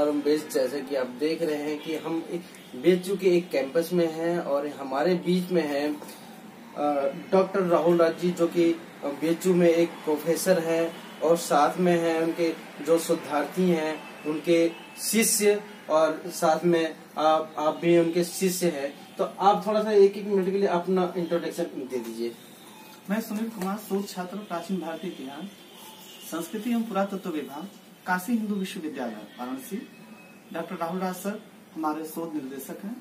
नमस्कार बेस्ट। जैसे कि आप देख रहे हैं कि हम बीएचयू के एक कैंपस में हैं और हमारे बीच में है डॉक्टर राहुल राज जी, जो कि बीएचयू में एक प्रोफेसर हैं और साथ में हैं उनके जो शोधार्थी हैं, उनके शिष्य, और साथ में आप भी उनके शिष्य हैं। तो आप थोड़ा सा एक मिनट के लिए अपना इंट्रोडक्शन दे दीजिए। मैं सुनील कुमार, शोध छात्र, प्राचीन भारतीय इतिहास, संस्कृति एवं पुरातत्व विभाग, काशी हिंदू विश्वविद्यालय वाराणसी। डॉक्टर राहुल राज सर हमारे शोध निर्देशक हैं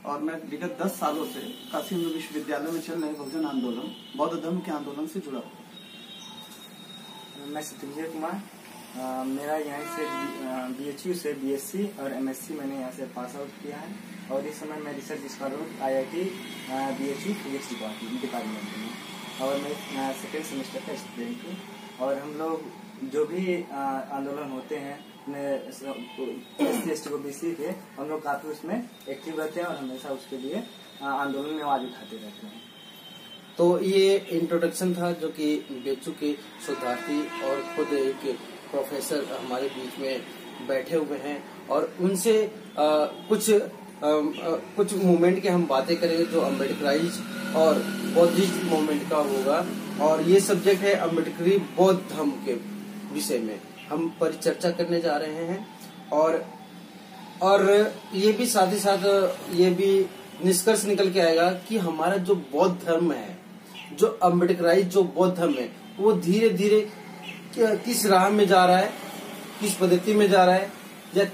और मैं विगत 10 सालों से काशी हिंदू विश्वविद्यालय में चल रहे बहुजन आंदोलन, बौद्ध धर्म के आंदोलन से जुड़ा हूँ। मैं सत्यविजय कुमार, मेरा यहाँ से बीएचयू से बीएससी और एमएससी मैंने यहाँ से पास आउट किया है और इस समय मैं रिसर्च स्कॉलर हूँ IIT बीएचयू फिजिक्स डिपार्टमेंट में, और मैं सेकेंड सेमेस्टर का स्टूडेंट हूँ। और हम लोग जो भी आंदोलन होते हैं SC/ST OBC के, हम लोग काफी उसमें एक्टिव रहते हैं और हमेशा उसके लिए आंदोलन में आवाज उठाते रहते हैं। तो ये इंट्रोडक्शन था जो कि बीएचयू के शोधार्थी और खुद एक प्रोफेसर हमारे बीच में बैठे हुए हैं और उनसे कुछ मूवमेंट की हम बातें करेंगे जो अम्बेडकराइज और बौद्धिस्ट मूवमेंट का होगा। और ये सब्जेक्ट है अम्बेडकरी बौद्ध धर्म के विषय में हम परिचर्चा करने जा रहे हैं। और ये भी साथ ही साथ ये भी निष्कर्ष निकल के आएगा कि हमारा जो बौद्ध धर्म है, जो अम्बेडकराइज जो बौद्ध धर्म है, वो धीरे धीरे किस राह में जा रहा है, किस पद्धति में जा रहा है, या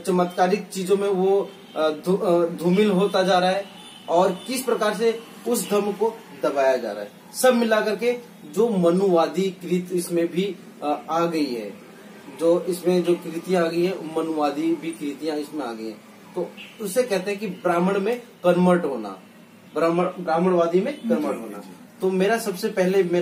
चमत्कारिक चीजों में वो धूमिल होता जा रहा है, और किस प्रकार से उस धर्म को दबाया जा रहा है। सब मिलाकर के जो मनुवादी कृत इसमें भी आ गई है, जो इसमें जो कृतियां आ गई है, मनुवादी भी कृतियां इसमें आ गई है। तो उसे कहते हैं कि ब्राह्मण में कन्वर्ट होना, ब्राह्मणवादी में कन्वर्ट होना। तो मेरा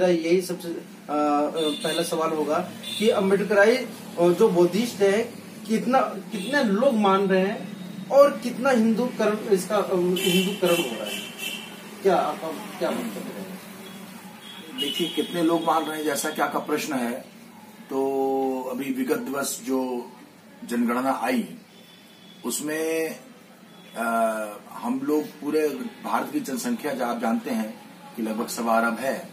यही सबसे पहला सवाल होगा कि अम्बेडकराई जो बौद्धिस्ट है, कितने लोग मान रहे हैं और कितना हिंदूकरण हो रहा है, क्या आपका क्या मतलब है? देखिए, कितने लोग मान रहे हैं जैसा कि आपका प्रश्न है, तो अभी विगत दिवस जो जनगणना आई उसमें हम लोग पूरे भारत की जनसंख्या जो आप जानते हैं कि लगभग 1.25 अरब है,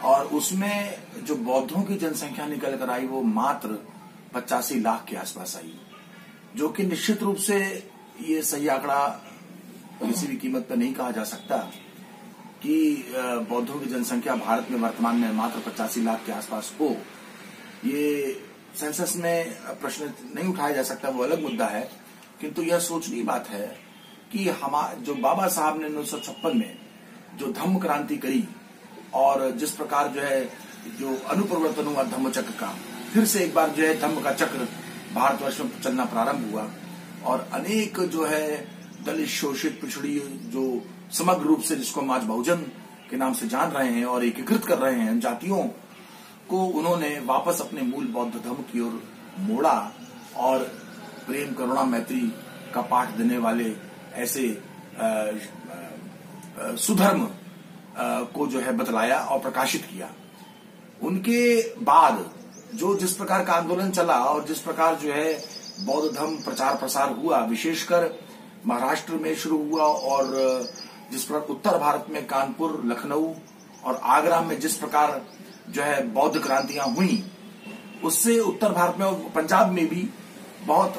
और उसमें जो बौद्धों की जनसंख्या निकल कर आई वो मात्र 85 लाख के आसपास आई, जो कि निश्चित रूप से ये सही आंकड़ा किसी भी कीमत पर नहीं कहा जा सकता कि बौद्धों की जनसंख्या भारत में वर्तमान में मात्र 85 लाख के आसपास हो। ये सेंसस में प्रश्न नहीं उठाया जा सकता, वो अलग मुद्दा है, किंतु यह सोचनीय बात है कि जो बाबा साहब ने 1956 में जो धम्म क्रांति करी और जिस प्रकार जो अनुप्रवर्तन हुआ धम्म चक्र का, फिर से एक बार धम्म का चक्र भारतवर्ष में चलना प्रारंभ हुआ और अनेक दलित, शोषित, पिछड़ी, जो समग्र रूप से जिसको हम आज बहुजन के नाम से जान रहे हैं और एकीकृत कर रहे हैं जातियों को, उन्होंने वापस अपने मूल बौद्ध धर्म की ओर मोड़ा और प्रेम, करुणा, मैत्री का पाठ देने वाले ऐसे सुधर्म को बतलाया और प्रकाशित किया। उनके बाद जिस प्रकार का आंदोलन चला और जिस प्रकार बौद्ध धर्म प्रचार प्रसार हुआ, विशेषकर महाराष्ट्र में शुरू हुआ, और जिस प्रकार उत्तर भारत में कानपुर, लखनऊ और आगरा में जिस प्रकार बौद्ध क्रांतियां हुई, उससे उत्तर भारत में और पंजाब में भी बहुत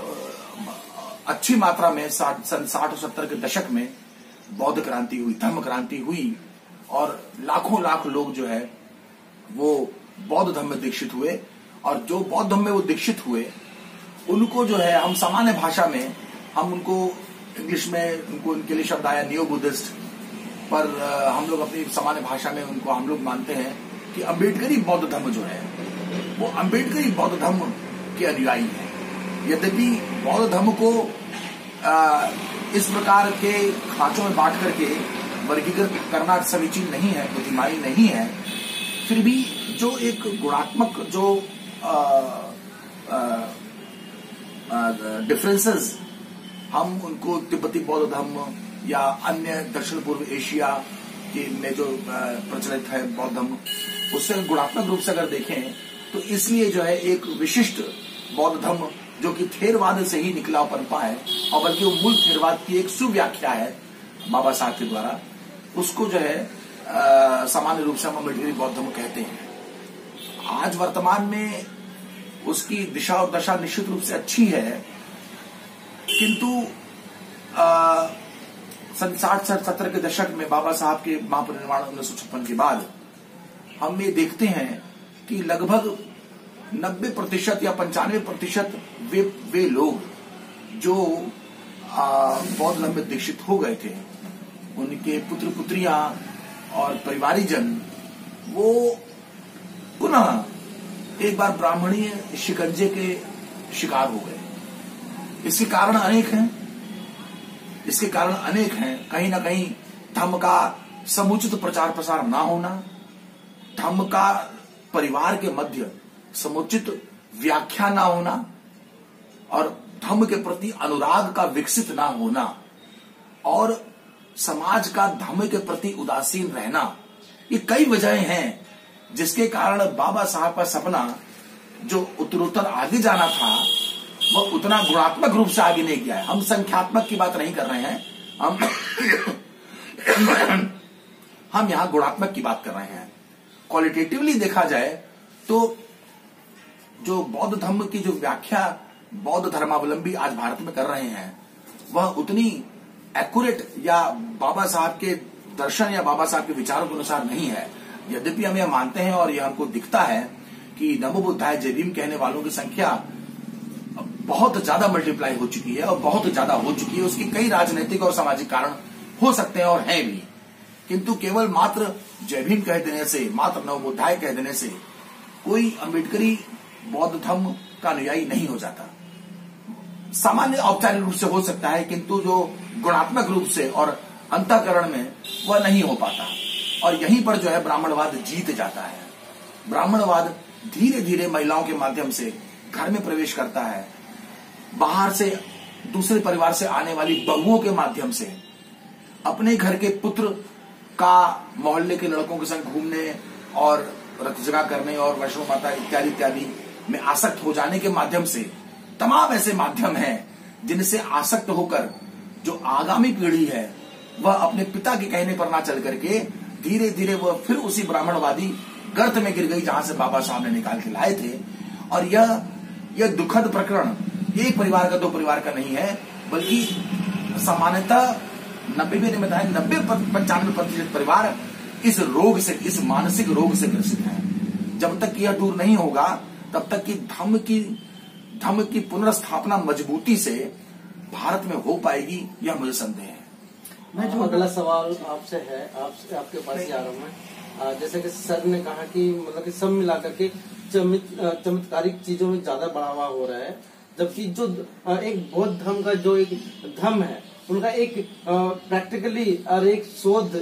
अच्छी मात्रा में सन 60 और 70 के दशक में बौद्ध क्रांति हुई, धम्म क्रांति हुई, और लाखों लाख लोग वो बौद्ध धर्म में दीक्षित हुए। और जो बौद्ध धर्म में वो दीक्षित हुए, उनको हम सामान्य भाषा में हम उनको इंग्लिश में उनके लिए शब्द आया नियो बुद्धिस्ट, पर हम लोग अपनी सामान्य भाषा में उनको हम लोग मानते हैं कि अम्बेडकरी बौद्ध धर्म वो अम्बेडकरी बौद्ध धर्म के अनुयायी है। यद्यपि बौद्ध धर्म को इस प्रकार के खांचों में बांट करके वर्गीकृत करना समीचीन नहीं है, बुद्धिमानी नहीं है, फिर भी जो एक गुणात्मक डिफरेंसेस हम उनको तिब्बती बौद्ध धर्म या अन्य दक्षिण पूर्व एशिया में जो प्रचलित है बौद्ध धर्म, उससे गुणात्मक रूप से अगर देखें तो इसलिए एक विशिष्ट बौद्ध धर्म जो कि थेरवाद से ही निकला पनपा है, और बल्कि वो मूल थेरवाद की एक सुव्याख्या है बाबा साहब के द्वारा, उसको जो है सामान्य रूप से हम अम्बेडकरी बौद्ध धर्म कहते हैं। आज वर्तमान में उसकी दिशा और दशा निश्चित रूप से अच्छी है, किंतु 60-70 के दशक में बाबा साहब के महापरिनिर्वाण 1956 के बाद हम ये देखते हैं कि लगभग 90% या 95% वे लोग जो बौद्ध धर्म में दीक्षित हो गए थे, उनके पुत्र पुत्रियां और परिवारीजन वो पुनः एक बार ब्राह्मणीय शिकंजे के शिकार हो गए। इसके कारण अनेक हैं। कहीं ना कहीं धर्म का समुचित प्रचार प्रसार ना होना, धर्म का परिवार के मध्य समुचित व्याख्या ना होना, और धर्म के प्रति अनुराग का विकसित ना होना, और समाज का धर्म के प्रति उदासीन रहना, ये कई वजहें हैं जिसके कारण बाबा साहब का सपना जो उत्तरोत्तर आगे जाना था वह उतना गुणात्मक रूप से आगे नहीं गया है। हम संख्यात्मक की बात नहीं कर रहे हैं, हम यहां गुणात्मक की बात कर रहे हैं। क्वालिटेटिवली देखा जाए तो जो बौद्ध धर्म की जो व्याख्या बौद्ध धर्मावलंबी आज भारत में कर रहे हैं वह उतनी एक्यूरेट या बाबा साहब के दर्शन या बाबा साहब के विचारों के अनुसार नहीं है। यद्यपि हम यह मानते हैं और यह हमको दिखता है कि नमो बुद्धाय जय भीम कहने वालों की संख्या बहुत ज्यादा मल्टीप्लाई हो चुकी है और बहुत ज्यादा हो चुकी है। उसकी कई राजनीतिक और सामाजिक कारण हो सकते हैं और हैं भी, किंतु केवल मात्र जय भीम कह देने से, मात्र नमो बुद्धाय कह देने से कोई अम्बेडकरी बौद्ध धर्म का अनुयायी नहीं हो जाता। सामान्य औपचारिक रूप से हो सकता है, किंतु जो गुणात्मक रूप से और अंतःकरण में वह नहीं हो पाता। और यहीं पर जो है ब्राह्मणवाद जीत जाता है। ब्राह्मणवाद धीरे धीरे महिलाओं के माध्यम से घर में प्रवेश करता है, बाहर से दूसरे परिवार से आने वाली बहुओं के माध्यम से अपने घर के पुत्र का मोहल्ले के लड़कों के संग घूमने और रत जगा करने और वैष्णव माता इत्यादि इत्यादि में आसक्त हो जाने के माध्यम से तमाम ऐसे माध्यम हैं जिनसे आसक्त होकर जो आगामी पीढ़ी है वह अपने पिता के कहने पर ना चल करके धीरे धीरे वह फिर उसी ब्राह्मणवादी गर्त में गिर गई जहां से बाबा साहब ने निकाल के लाए थे। और यह दुखद प्रकरण एक परिवार का, दो परिवार का नहीं है, बल्कि सामान्यतः 90-95% परिवार इस रोग से, इस मानसिक रोग से ग्रसित है। जब तक यह दूर नहीं होगा तब तक कि धर्म की पुनर्स्थापना मजबूती से भारत में हो पाएगी, यह मुझे संदेह है। मैं जो अगला सवाल आपसे है, आपके पास ही आ रहा हूँ मैं। जैसे कि सर ने कहा कि मतलब कि सब मिलाकर के चमत्कारिक चीजों में ज्यादा बढ़ावा हो रहा है, जबकि जो एक बौद्ध धर्म का जो एक धर्म है उनका एक प्रैक्टिकली और एक शोध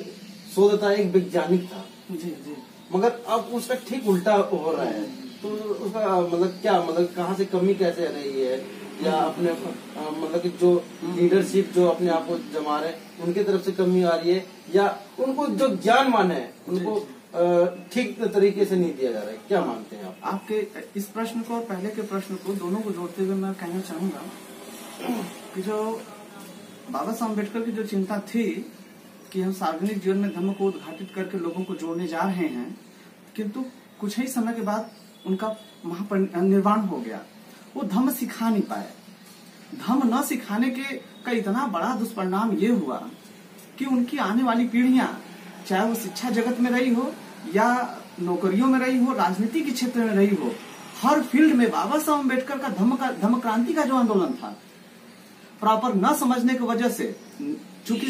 था, एक वैज्ञानिक था। जी जी। मगर अब उसका ठीक उल्टा हो रहा है, तो उसका मतलब क्या, मतलब कहाँ से कमी कैसे रही है, या अपने मतलब कि जो लीडरशिप जो अपने आप को जमा रहे उनके तरफ से कमी आ रही है, या उनको जो ज्ञान है उनको ठीक तरीके से नहीं दिया जा रहा है, क्या मानते हैं आप? आपके इस प्रश्न को और पहले के प्रश्न को दोनों को जोड़ते हुए मैं कहना चाहूंगा कि जो बाबा साहब अम्बेडकर की जो चिंता थी कि हम सार्वजनिक जीवन में धर्म को उद्घाटित करके लोगों को जोड़ने जा रहे हैं, किंतु कुछ ही समय के बाद उनका महापरिनिर्वाण हो गया। वो धर्म सिखा नहीं पाए। धर्म न सिखाने का इतना बड़ा दुष्परिणाम ये हुआ कि उनकी आने वाली पीढ़ियां, चाहे वो शिक्षा जगत में रही हो या नौकरियों में रही हो, राजनीति के क्षेत्र में रही हो, हर फील्ड में बाबा साहब अम्बेडकर का धर्म क्रांति का जो आंदोलन था, प्रॉपर न समझने की वजह से, चूंकि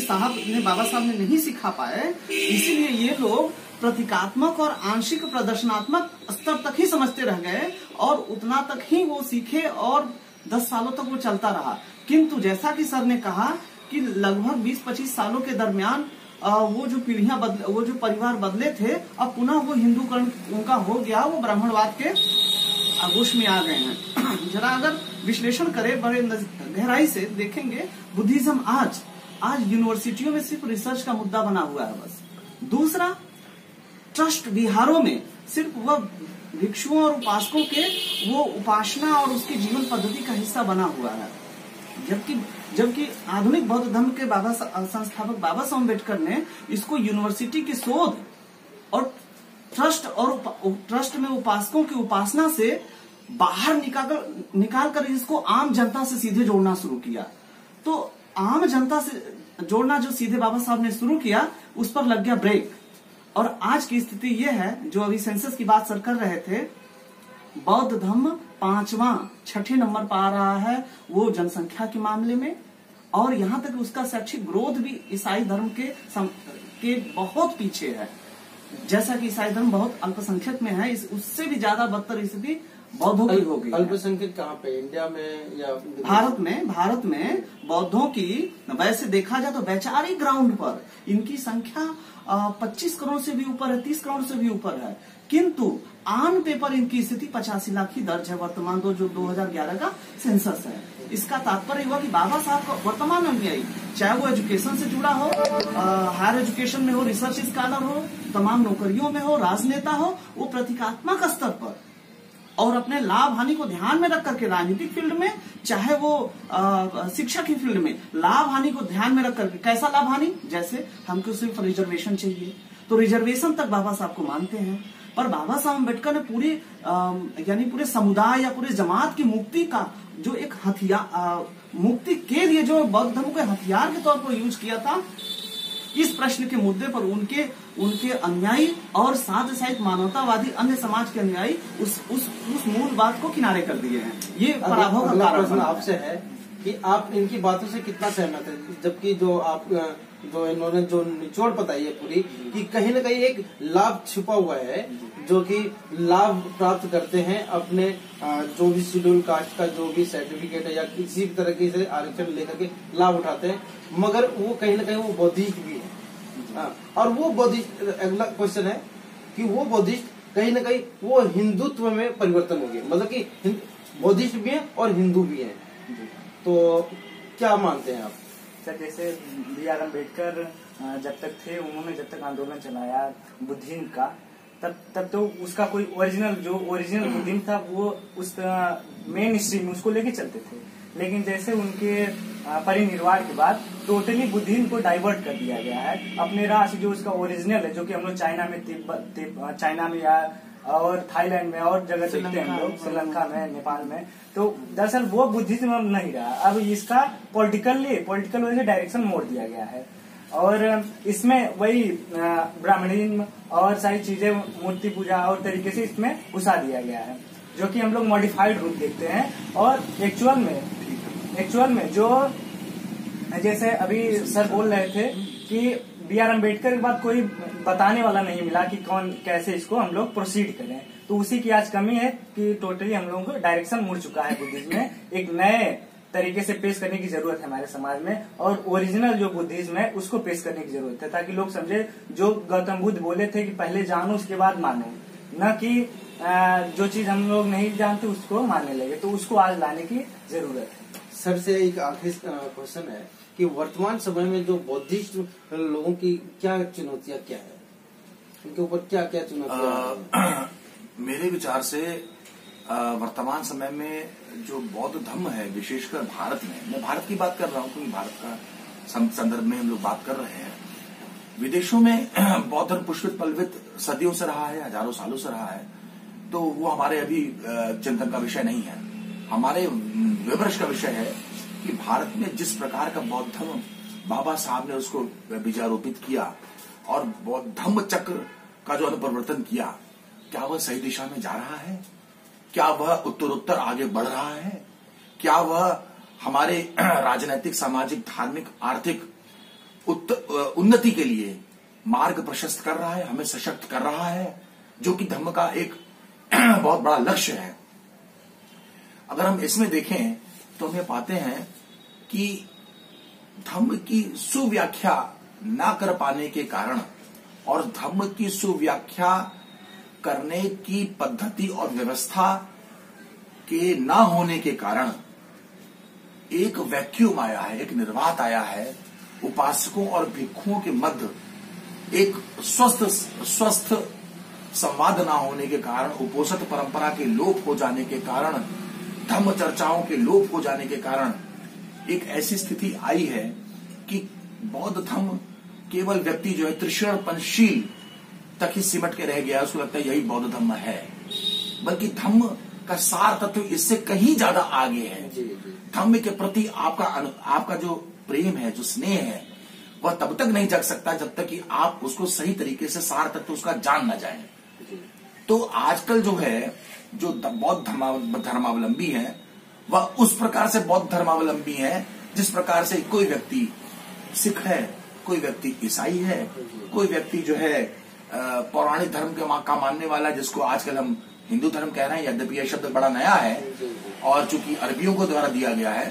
बाबा साहब ने नहीं सिखा पाए, इसीलिए ये लोग प्रतीकात्मक और आंशिक प्रदर्शनात्मक स्तर तक ही समझते रह गए और उतना तक ही वो सीखे और 10 सालों तक वो चलता रहा। किंतु जैसा कि सर ने कहा कि लगभग 20-25 सालों के दरमियान वो जो पीढ़ियां वो जो परिवार बदले थे, अब पुनः वो हिंदूकरण उनका हो गया, वो ब्राह्मणवाद के आगोश में आ गए हैं। जरा अगर विश्लेषण करें, बड़े गहराई से देखेंगे, बुद्धिज्म आज यूनिवर्सिटियों में सिर्फ रिसर्च का मुद्दा बना हुआ है बस। दूसरा, ट्रस्ट विहारों में सिर्फ वह भिक्षुओं और उपासकों के वो उपासना और उसकी जीवन पद्धति का हिस्सा बना हुआ है। जबकि आधुनिक बौद्ध धर्म के संस्थापक बाबा साहब अम्बेडकर ने इसको यूनिवर्सिटी के शोध और ट्रस्ट में उपासकों की उपासना से बाहर निकाल कर इसको आम जनता से सीधे जोड़ना शुरू किया। तो आम जनता से जोड़ना जो सीधे बाबा साहब ने शुरू किया, उस पर लग गया ब्रेक। और आज की स्थिति यह है, जो अभी सेंसस की बात सर कर रहे थे, बौद्ध धर्म 6 नंबर पर आ रहा है वो जनसंख्या के मामले में, और यहाँ तक उसका शैक्षिक ग्रोथ भी ईसाई धर्म के बहुत पीछे है। जैसा कि ईसाई धर्म बहुत अल्पसंख्यक में है, उससे भी ज्यादा बदतर स्थिति बौद्धों की हो गई। अल्पसंख्यक कहाँ पे, इंडिया में या भारत में बौद्धों की वैसे देखा जाए तो वैचारिक ग्राउंड पर इनकी संख्या 25 करोड़ से भी ऊपर है, 30 करोड़ से भी ऊपर है, किंतु ऑन पेपर इनकी स्थिति 85 लाख ही दर्ज है वर्तमान जो 2011 का सेंसस है। इसका तात्पर्य हुआ कि बाबा साहब का वर्तमान अनुयायी, चाहे वो एजुकेशन से जुड़ा हो, हायर एजुकेशन में हो, रिसर्च स्कॉलर हो, तमाम नौकरियों में हो, राजनेता हो, वो प्रतीकात्मक स्तर पर और अपने लाभ हानि को ध्यान में रख करके राजनीतिक फील्ड में, चाहे वो शिक्षा की फील्ड में, लाभ हानि को ध्यान में रख करके, कैसा लाभ हानि, जैसे हमको सिर्फ रिजर्वेशन चाहिए तो रिजर्वेशन तक बाबा साहब को मानते हैं। पर बाबा साहब अम्बेडकर ने पूरे समुदाय या पूरे जमात की मुक्ति का जो एक हथियार, मुक्ति के लिए जो बौद्ध धर्म को हथियार के तौर पर यूज किया था, इस प्रश्न के मुद्दे पर उनके अनुयायी और साथ साथ मानवतावादी अन्य समाज के अनुयायी उस मूल बात को किनारे कर दिए हैं। ये पराभव का कारण प्रश्न आपसे है कि आप इनकी बातों से कितना सहमत है, जबकि जो इन्होंने जो निचोड़ बताई है पूरी, कि कहीं न कहीं एक लाभ छिपा हुआ है, जो कि लाभ प्राप्त करते हैं अपने जो भी शेड्यूल कास्ट का जो भी सर्टिफिकेट है या किसी भी तरह से आरक्षण लेकर के लाभ उठाते हैं, मगर वो कहीं न कहीं वो बौद्धिस्ट भी है। और वो बौद्धिस्ट, अगला क्वेश्चन है कि वो बौद्धिस्ट कहीं न कहीं वो हिंदुत्व में परिवर्तन हो गया, मतलब कि बौद्धिस्ट भी है और हिंदू भी है। तो क्या मानते हैं आप? सर, जैसे B.R. अम्बेडकर जब तक थे, उन्होंने जब तक आंदोलन चलाया बुद्धिज्म का, तब तो उसका कोई ओरिजिनल बुद्धिज्म था वो उस मेन स्ट्रीम उसको लेके चलते थे। लेकिन जैसे उनके परिनिर्वाण के बाद टोटली बुद्धिज्म को डाइवर्ट कर दिया गया है अपने राह से, जो उसका ओरिजिनल है, जो कि हम लोग चाइना में या और थाईलैंड में और जगह देखते हैं हम लोग, श्रीलंका में, नेपाल में, तो दरअसल वो बुद्धिज्म अब नहीं रहा। अब इसका पॉलिटिकल वजह से डायरेक्शन मोड़ दिया गया है, और इसमें वही ब्राह्मणिज्म और सारी चीजें, मूर्ति पूजा और तरीके से इसमें घुसा दिया गया है, जो कि हम लोग मॉडिफाइड रूप देखते हैं। और एक्चुअल में जो जैसे अभी सर बोल रहे थे कि B.R. अम्बेडकर के बाद कोई बताने वाला नहीं मिला कि कौन कैसे इसको हम लोग प्रोसीड करें, तो उसी की आज कमी है कि टोटली हम लोगों को डायरेक्शन मुड़ चुका है बुद्धिज्म में। एक नए तरीके से पेश करने की जरूरत है हमारे समाज में, और ओरिजिनल जो बुद्धिज्म है उसको पेश करने की जरूरत है, ताकि लोग समझे जो गौतम बुद्ध बोले थे कि पहले जानो उसके बाद मानो, न कि जो चीज हम लोग नहीं जानते उसको मानने लगे। तो उसको आज लाने की जरूरत है। सर से एक आखिरी क्वेश्चन है कि वर्तमान समय में जो बौद्धिस्ट लोगों की क्या चुनौतियां क्या है, उनके ऊपर क्या क्या चुनौतियां? मेरे विचार से वर्तमान समय में जो बौद्ध धर्म है, विशेषकर भारत में, मैं भारत की बात कर रहा हूँ क्योंकि भारत का संदर्भ में हम लोग बात कर रहे हैं। विदेशों में बौद्ध धर्म पुष्पित पल्वित सदियों से रहा है, हजारों सालों से रहा है, तो वो हमारे अभी चिंतन का विषय नहीं है। हमारे विमर्श का विषय है कि भारत में जिस प्रकार का बौद्ध धर्म बाबा साहब ने उसको बीजारोपित किया और बौद्ध धम्म चक्र का जो अनुपरिवर्तन किया, क्या वह सही दिशा में जा रहा है? क्या वह उत्तरोत्तर आगे बढ़ रहा है? क्या वह हमारे राजनीतिक, सामाजिक, धार्मिक, आर्थिक उन्नति के लिए मार्ग प्रशस्त कर रहा है, हमें सशक्त कर रहा है, जो कि धर्म का एक बहुत बड़ा लक्ष्य है? अगर हम इसमें देखें तो हम ये पाते हैं कि धर्म की सुव्याख्या ना कर पाने के कारण और धर्म की सुव्याख्या करने की पद्धति और व्यवस्था के ना होने के कारण एक वैक्यूम आया है, एक निर्वात आया है। उपासकों और भिक्षुओं के मध्य एक स्वस्थ संवाद ना होने के कारण, उपोषित परंपरा के लोप हो जाने के कारण, धम्म चर्चाओं के लोप हो जाने के कारण एक ऐसी स्थिति आई है कि बौद्ध धम्म केवल व्यक्ति जो है त्रिशरण पंचशील तक ही सिमट के रह गया, उसको लगता है यही बौद्ध धम्म है, बल्कि धम्म का सार तत्व इससे कहीं ज्यादा आगे है। धम्म के प्रति आपका जो प्रेम है, जो स्नेह है, वह तब तक नहीं जग सकता जब तक कि आप उसको सही तरीके से सार तत्व उसका जान न जाए। तो आजकल जो है, जो बौद्ध धर्मावलंबी है, वह उस प्रकार से बौद्ध धर्मावलंबी है जिस प्रकार से कोई व्यक्ति सिख है, कोई व्यक्ति ईसाई है, कोई व्यक्ति जो है पौराणिक धर्म का मानने वाला, जिसको आजकल हम हिंदू धर्म कह रहे हैं। यद्यपि यह शब्द बड़ा नया है और चूंकि अरबियों को द्वारा दिया गया है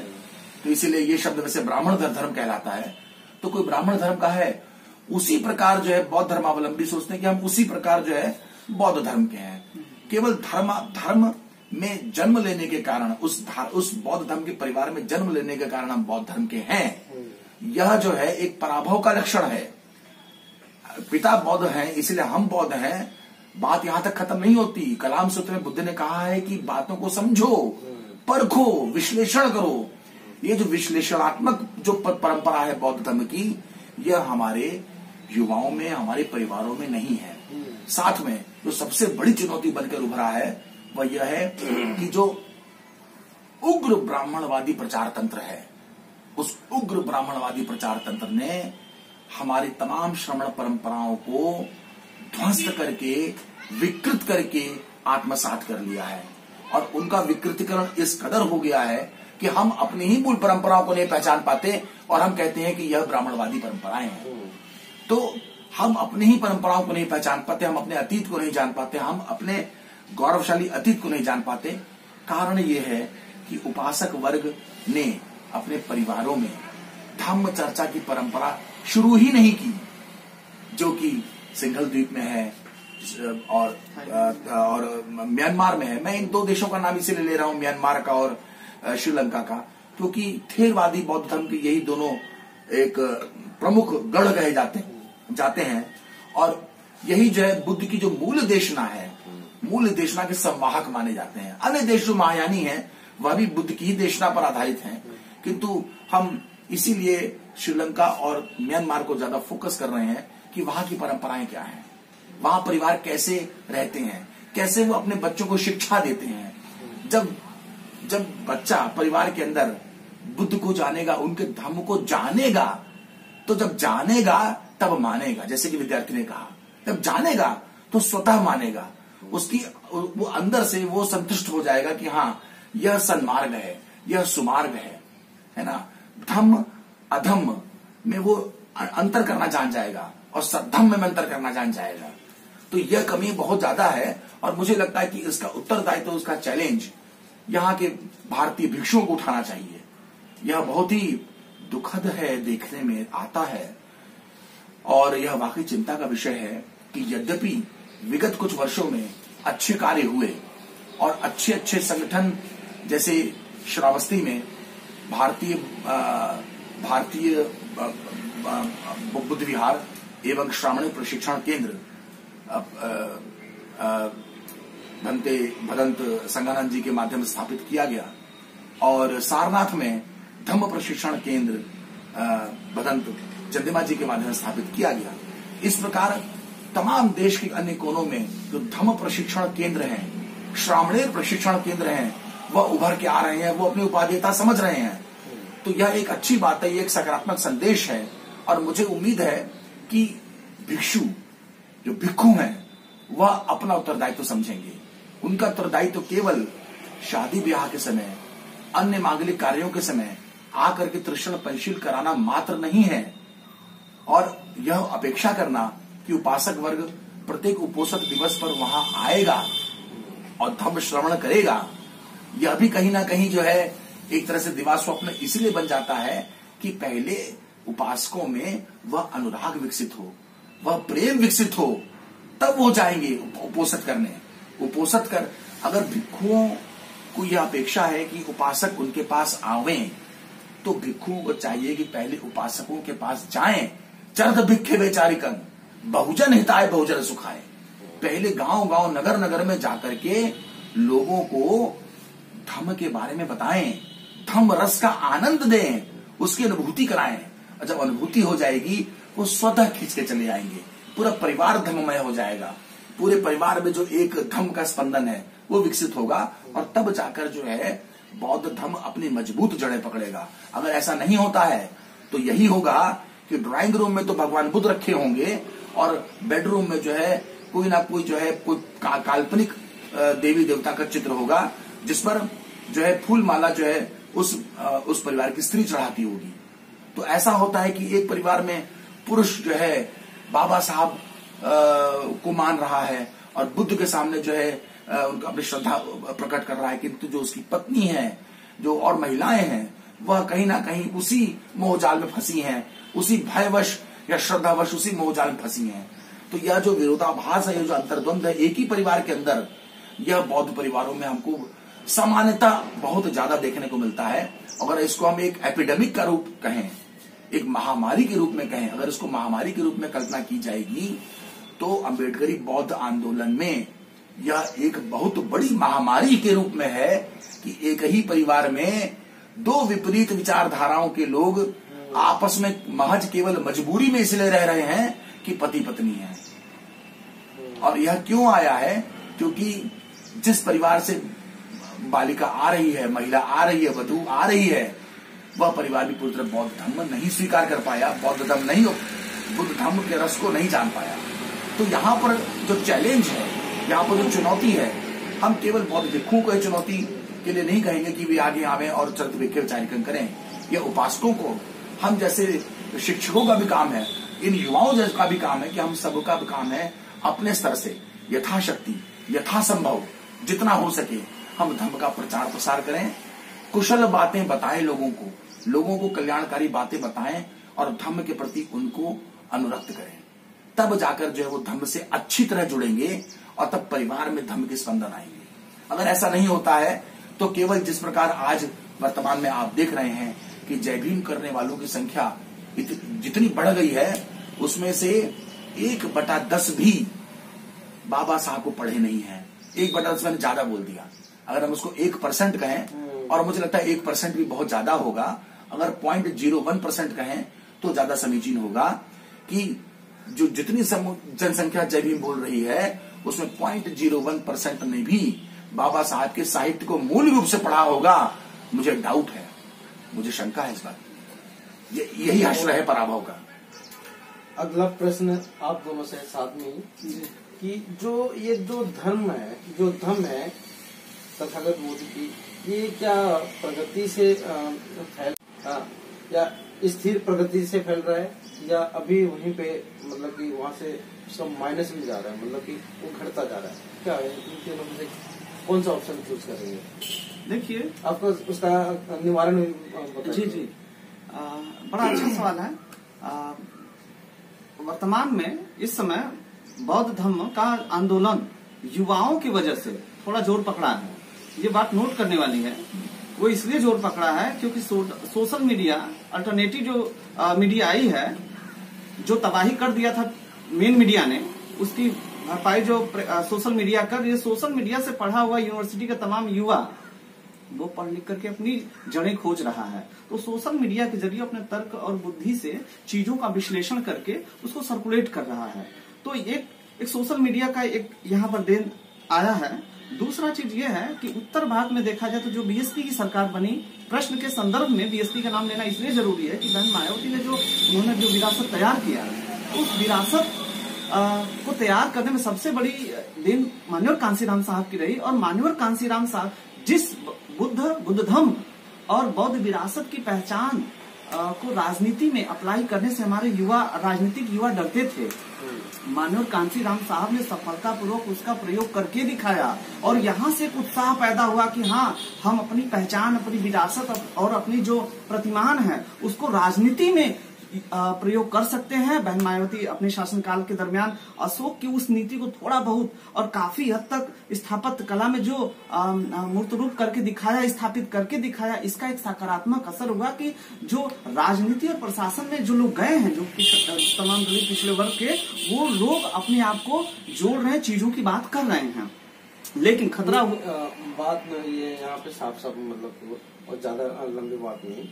तो इसीलिए ये शब्द वैसे ब्राह्मण धर्म कहलाता है। तो कोई ब्राह्मण धर्म का है, उसी प्रकार जो है बौद्ध धर्मावलंबी सोचते हैं कि हम उसी प्रकार जो है बौद्ध धर्म के हैं। केवल धर्म में जन्म लेने के कारण, उस बौद्ध धर्म के परिवार में जन्म लेने के कारण हम बौद्ध धर्म के हैं, यह जो है एक पराभव का लक्षण है। पिता बौद्ध हैं इसलिए हम बौद्ध हैं, बात यहां तक खत्म नहीं होती। कलाम सूत्र में बुद्ध ने कहा है कि बातों को समझो, परखो, विश्लेषण करो। ये जो विश्लेषणात्मक जो परंपरा है बौद्ध धर्म की, यह हमारे युवाओं में, हमारे परिवारों में नहीं है। साथ में जो सबसे बड़ी चुनौती बनकर उभरा है वह यह है कि जो उग्र ब्राह्मणवादी प्रचार तंत्र है, उस उग्र ब्राह्मणवादी प्रचार तंत्र ने हमारी तमाम श्रमण परंपराओं को ध्वस्त करके, विकृत करके आत्मसात कर लिया है। और उनका विकृतीकरण इस कदर हो गया है कि हम अपनी ही मूल परंपराओं को नहीं पहचान पाते और हम कहते हैं कि यह ब्राह्मणवादी परंपराएं हैं। तो हम अपनी ही परंपराओं को नहीं पहचान पाते, हम अपने अतीत को नहीं जान पाते, हम अपने गौरवशाली अतीत को नहीं जान पाते। कारण यह है कि उपासक वर्ग ने अपने परिवारों में धम्म चर्चा की परंपरा शुरू ही नहीं की, जो कि सिंघल द्वीप में है और म्यांमार में है। मैं इन दो देशों का नाम इसीलिए ले रहा हूं, म्यांमार का और श्रीलंका का, क्योंकि थेरवादी बौद्ध धर्म के यही दोनों एक प्रमुख गढ़ कहे जाते हैं। और यही जो है बुद्ध की जो मूल देशना है, मूल देशना के संवाहक माने जाते हैं। अन्य देश जो महायानी हैं वह भी बुद्ध की ही देशना पर आधारित हैं, किंतु हम इसीलिए श्रीलंका और म्यांमार को ज्यादा फोकस कर रहे हैं कि वहां की परंपराएं क्या हैं, वहां परिवार कैसे रहते हैं, कैसे वो अपने बच्चों को शिक्षा देते हैं। जब बच्चा परिवार के अंदर बुद्ध को जानेगा, उनके धर्म को जानेगा, तो जब जानेगा तब मानेगा। जैसे कि विद्यार्थी ने कहा, जब जानेगा तो स्वतः मानेगा, उसकी वो अंदर से वो संतुष्ट हो जाएगा कि हाँ यह सन्मार्ग है, यह सुमार्ग है ना। धम्म अधम्म में वो अंतर करना जान जाएगा और सद्धम्म में अंतर करना जान जाएगा। तो यह कमी बहुत ज्यादा है और मुझे लगता है कि इसका उत्तरदायित्व, उसका चैलेंज यहाँ के भारतीय भिक्षुओं को उठाना चाहिए। यह बहुत ही दुखद है, देखने में आता है और यह वाकई चिंता का विषय है कि यद्यपि विगत कुछ वर्षों में अच्छे कार्य हुए और अच्छे अच्छे संगठन, जैसे श्रावस्ती में भारतीय बुद्ध विहार एवं श्रामणी प्रशिक्षण केंद्र भदंत संगानंद जी के माध्यम से स्थापित किया गया और सारनाथ में धम्म प्रशिक्षण केंद्र भदंत चंदिमा जी के माध्यम से स्थापित किया गया। इस प्रकार तमाम देश के अन्य कोनों में जो धम्म प्रशिक्षण केंद्र हैं, श्रामणेर प्रशिक्षण केंद्र हैं, वह उभर के आ रहे हैं, वो अपनी उपादेयता समझ रहे हैं। तो यह एक अच्छी बात है, ये एक सकारात्मक संदेश है और मुझे उम्मीद है कि भिक्षु जो भिक्षु हैं वह अपना उत्तरदायित्व समझेंगे। उनका उत्तरदायित्व केवल शादी ब्याह के समय, अन्य मांगलिक कार्यों के समय आकर के त्रिशरण परिशील कराना मात्र नहीं है और यह अपेक्षा करना कि उपासक वर्ग प्रत्येक उपोषक दिवस पर वहां आएगा और धम्म श्रवण करेगा। यह भी कहीं ना कहीं जो है एक तरह से दिवा स्वप्न इसलिए बन जाता है कि पहले उपासकों में वह अनुराग विकसित हो, वह प्रेम विकसित हो, तब वो जाएंगे उपोषित करने। उपोषित कर अगर भिक्षुओं को यह अपेक्षा है कि उपासक उनके पास आवें, तो भिक्षुओं को चाहिए कि पहले उपासकों के पास जाएं। चरद भिक्षे बेचारिकन बहुजन हिताय बहुजन सुखाय। पहले गांव-गांव, नगर-नगर में जाकर के लोगों को धम्म के बारे में बताएं, धम्म रस का आनंद दें, उसकी अनुभूति कराएं। और जब अनुभूति हो जाएगी वो स्वतः खींच के चले आएंगे, पूरा परिवार धम्ममय हो जाएगा, पूरे परिवार में जो एक धम्म का स्पंदन है वो विकसित होगा और तब जाकर जो है बौद्ध धम्म अपनी मजबूत जड़ें पकड़ेगा। अगर ऐसा नहीं होता है तो यही होगा कि ड्राइंग रूम में तो भगवान बुद्ध रखे होंगे और बेडरूम में जो है कोई ना कोई जो है कोई काल्पनिक देवी देवता का चित्र होगा जिस पर जो है फूल माला जो है उस परिवार की स्त्री चढ़ाती होगी। तो ऐसा होता है कि एक परिवार में पुरुष जो है बाबा साहब को मान रहा है और बुद्ध के सामने जो है उनका अपनी श्रद्धा प्रकट कर रहा है, किंतु जो उसकी पत्नी है, जो और महिलाएं हैं, वह कहीं ना कहीं उसी मोहजाल में फंसी हैं, उसी भयवश या श्रद्धावश उसी मोहजाल में फंसी हैं। तो यह जो विरोधाभास है, यह जो अंतर्द्वंद है एक ही परिवार के अंदर, यह बौद्ध परिवारों में हमको सामान्यता बहुत ज्यादा देखने को मिलता है। अगर इसको हम एक एपिडेमिक का रूप कहें, एक महामारी के रूप में कहें, अगर इसको महामारी के रूप में कल्पना की जाएगी तो अम्बेडकरी बौद्ध आंदोलन में यह एक बहुत बड़ी महामारी के रूप में है कि एक ही परिवार में दो विपरीत विचारधाराओं के लोग आपस में महज केवल मजबूरी में इसलिए रह रहे हैं कि पति पत्नी है। और यह क्यों आया है? क्योंकि जिस परिवार से बालिका आ रही है, महिला आ रही है, वधू आ रही है, वह परिवार भी पूरी तरह बौद्ध धर्म नहीं स्वीकार कर पाया, बौद्ध धर्म नहीं, बुद्ध धर्म के रस को नहीं जान पाया। तो यहाँ पर जो चैलेंज है, यहाँ पर जो चुनौती है, हम केवल बौद्ध भिक्षुओं को चुनौती के लिए नहीं कहेंगे कि वे आगे आवे और चरित्र विख्य विचारिकन करें। यह उपासकों को, हम जैसे शिक्षकों का भी काम है, इन युवाओं जैसे का भी काम है कि हम सबका भी काम है अपने स्तर से यथाशक्ति, यथासंभव जितना हो सके हम धर्म का प्रचार प्रसार करें, कुशल बातें बताएं लोगों को कल्याणकारी बातें बताएं और धर्म के प्रति उनको अनुरक्त करें। तब जाकर जो है वो धर्म से अच्छी तरह जुड़ेंगे और तब परिवार में धर्म के स्पंदन आएंगे। अगर ऐसा नहीं होता है तो केवल जिस प्रकार आज वर्तमान में आप देख रहे हैं कि जय भीम करने वालों की संख्या जितनी बढ़ गई है, उसमें से 1/10 भी बाबा साहब को पढ़े नहीं है। 1/10 मैंने ज्यादा बोल दिया। अगर हम उसको 1% कहें, और मुझे लगता है 1% भी बहुत ज्यादा होगा, अगर 0.01% कहें तो ज्यादा समीचीन होगा कि जो जितनी जनसंख्या जय भीम बोल रही है उसमें 0.01% ने भी बाबा साहब के साहित्य को मूल रूप से पढ़ा होगा। मुझे डाउट है, मुझे शंका है इस बात। यही आश्रय है पराभव का। अगला प्रश्न आप दोनों से साथ में कि ये जो धर्म है तथागत बुद्ध की, ये क्या प्रगति से फैल या स्थिर प्रगति से फैल रहा है या अभी वहीं पे मतलब कि वहां से उसका माइनस में जा रहा है, मतलब कि वो घटता जा रहा है? क्या है इन तीनों में से कौन सा ऑप्शन चूज करेंगे? देखिए, आपको उसका निवारण जी बड़ा अच्छा सवाल है। वर्तमान में इस समय बौद्ध धर्म का आंदोलन युवाओं की वजह से थोड़ा जोर पकड़ा है। ये बात नोट करने वाली है। वो इसलिए जोर पकड़ा है क्योंकि सोशल मीडिया, अल्टरनेटिव जो मीडिया आई है, जो तबाही कर दिया था मेन मीडिया ने, उसकी भरपाई जो सोशल मीडिया कर, ये सोशल मीडिया से पढ़ा हुआ यूनिवर्सिटी का तमाम युवा वो पढ़ लिख करके अपनी जड़ें खोज रहा है। तो सोशल मीडिया के जरिए अपने तर्क और बुद्धि से चीजों का विश्लेषण करके उसको सर्कुलेट कर रहा है। तो एक सोशल मीडिया का एक यहाँ पर देन आया है। दूसरा चीज ये है कि उत्तर भारत में देखा जाए तो जो बीएसपी की सरकार बनी, प्रश्न के संदर्भ में बीएसपी का नाम लेना इसलिए जरूरी है कि बहन मायावती ने उन्होंने जो विरासत तैयार किया, उस विरासत को तैयार करने में सबसे बड़ी देन मान्यवर कांसीराम साहब की रही। और मान्यवर कांसीराम साहब जिस बुद्ध धम्म और बौद्ध विरासत की पहचान को राजनीति में अप्लाई करने से हमारे राजनीतिक युवा डरते थे, मान्यवर कांसीराम साहब ने सफलतापूर्वक उसका प्रयोग करके दिखाया और यहाँ से एक उत्साह पैदा हुआ कि हाँ, हम अपनी पहचान, अपनी विरासत और अपनी जो प्रतिमान है उसको राजनीति में प्रयोग कर सकते हैं। बहन मायावती अपने शासनकाल के दरमियान अशोक की उस नीति को थोड़ा बहुत और काफी हद तक स्थापत्य कला में जो मूर्त रूप करके दिखाया, स्थापित करके दिखाया, इसका एक सकारात्मक असर हुआ कि जो राजनीति और प्रशासन में जो लोग गए हैं, जो तमाम दलित पिछड़े वर्ग के, वो लोग अपने आप को जोड़ रहे हैं, चीजों की बात कर रहे हैं। लेकिन खतरा बात न ये यहाँ पे साफ साफ मतलब और ज्यादा लंबी बात नहीं,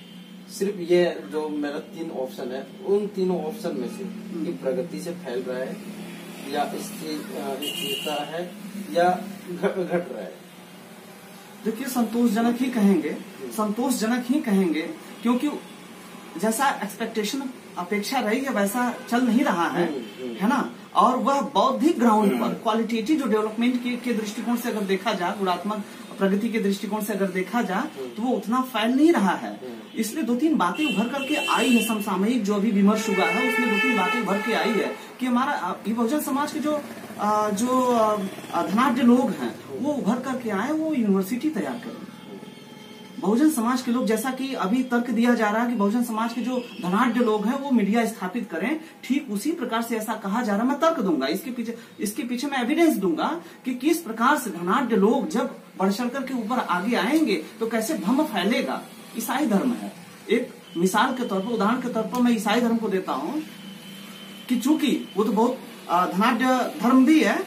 सिर्फ ये जो मेरा 3 ऑप्शन है, उन तीनों ऑप्शन में से कि प्रगति से फैल रहा है या स्थिरता है या घट रहा है। देखिए संतोषजनक ही कहेंगे, संतोषजनक ही कहेंगे, क्योंकि जैसा एक्सपेक्टेशन अपेक्षा रही है वैसा चल नहीं रहा है ना। और वह बौद्धिक ग्राउंड पर क्वालिटेटिव जो डेवलपमेंट के दृष्टिकोण से अगर देखा जाए, गुणात्मक प्रगति के दृष्टिकोण से अगर देखा जाए तो वो उतना फैल नहीं रहा है। इसलिए 2-3 बातें उभर करके आई है। समसामयिक जो अभी विमर्श हुआ है उसमें 2-3 बातें उभर के आई है कि हमारा बहुजन समाज के जो धनाढ्य लोग हैं वो उभर करके आए, वो यूनिवर्सिटी तैयार करें। बहुजन समाज के लोग, जैसा कि अभी तर्क दिया जा रहा है कि बहुजन समाज के जो धनाढ्य लोग हैं वो मीडिया स्थापित करें, ठीक उसी प्रकार से ऐसा कहा जा रहा है। मैं तर्क दूंगा इसके पीछे मैं एविडेंस दूंगा कि किस प्रकार से धनाढ्य लोग जब बढ़ चढ़ करके ऊपर आगे आएंगे तो कैसे भ्रम फैलेगा। ईसाई धर्म है, एक मिसाल के तौर पर, उदाहरण के तौर पर मैं ईसाई धर्म को देता हूँ कि चूंकि वो तो बहुत धनाढ्य धर्म भी है,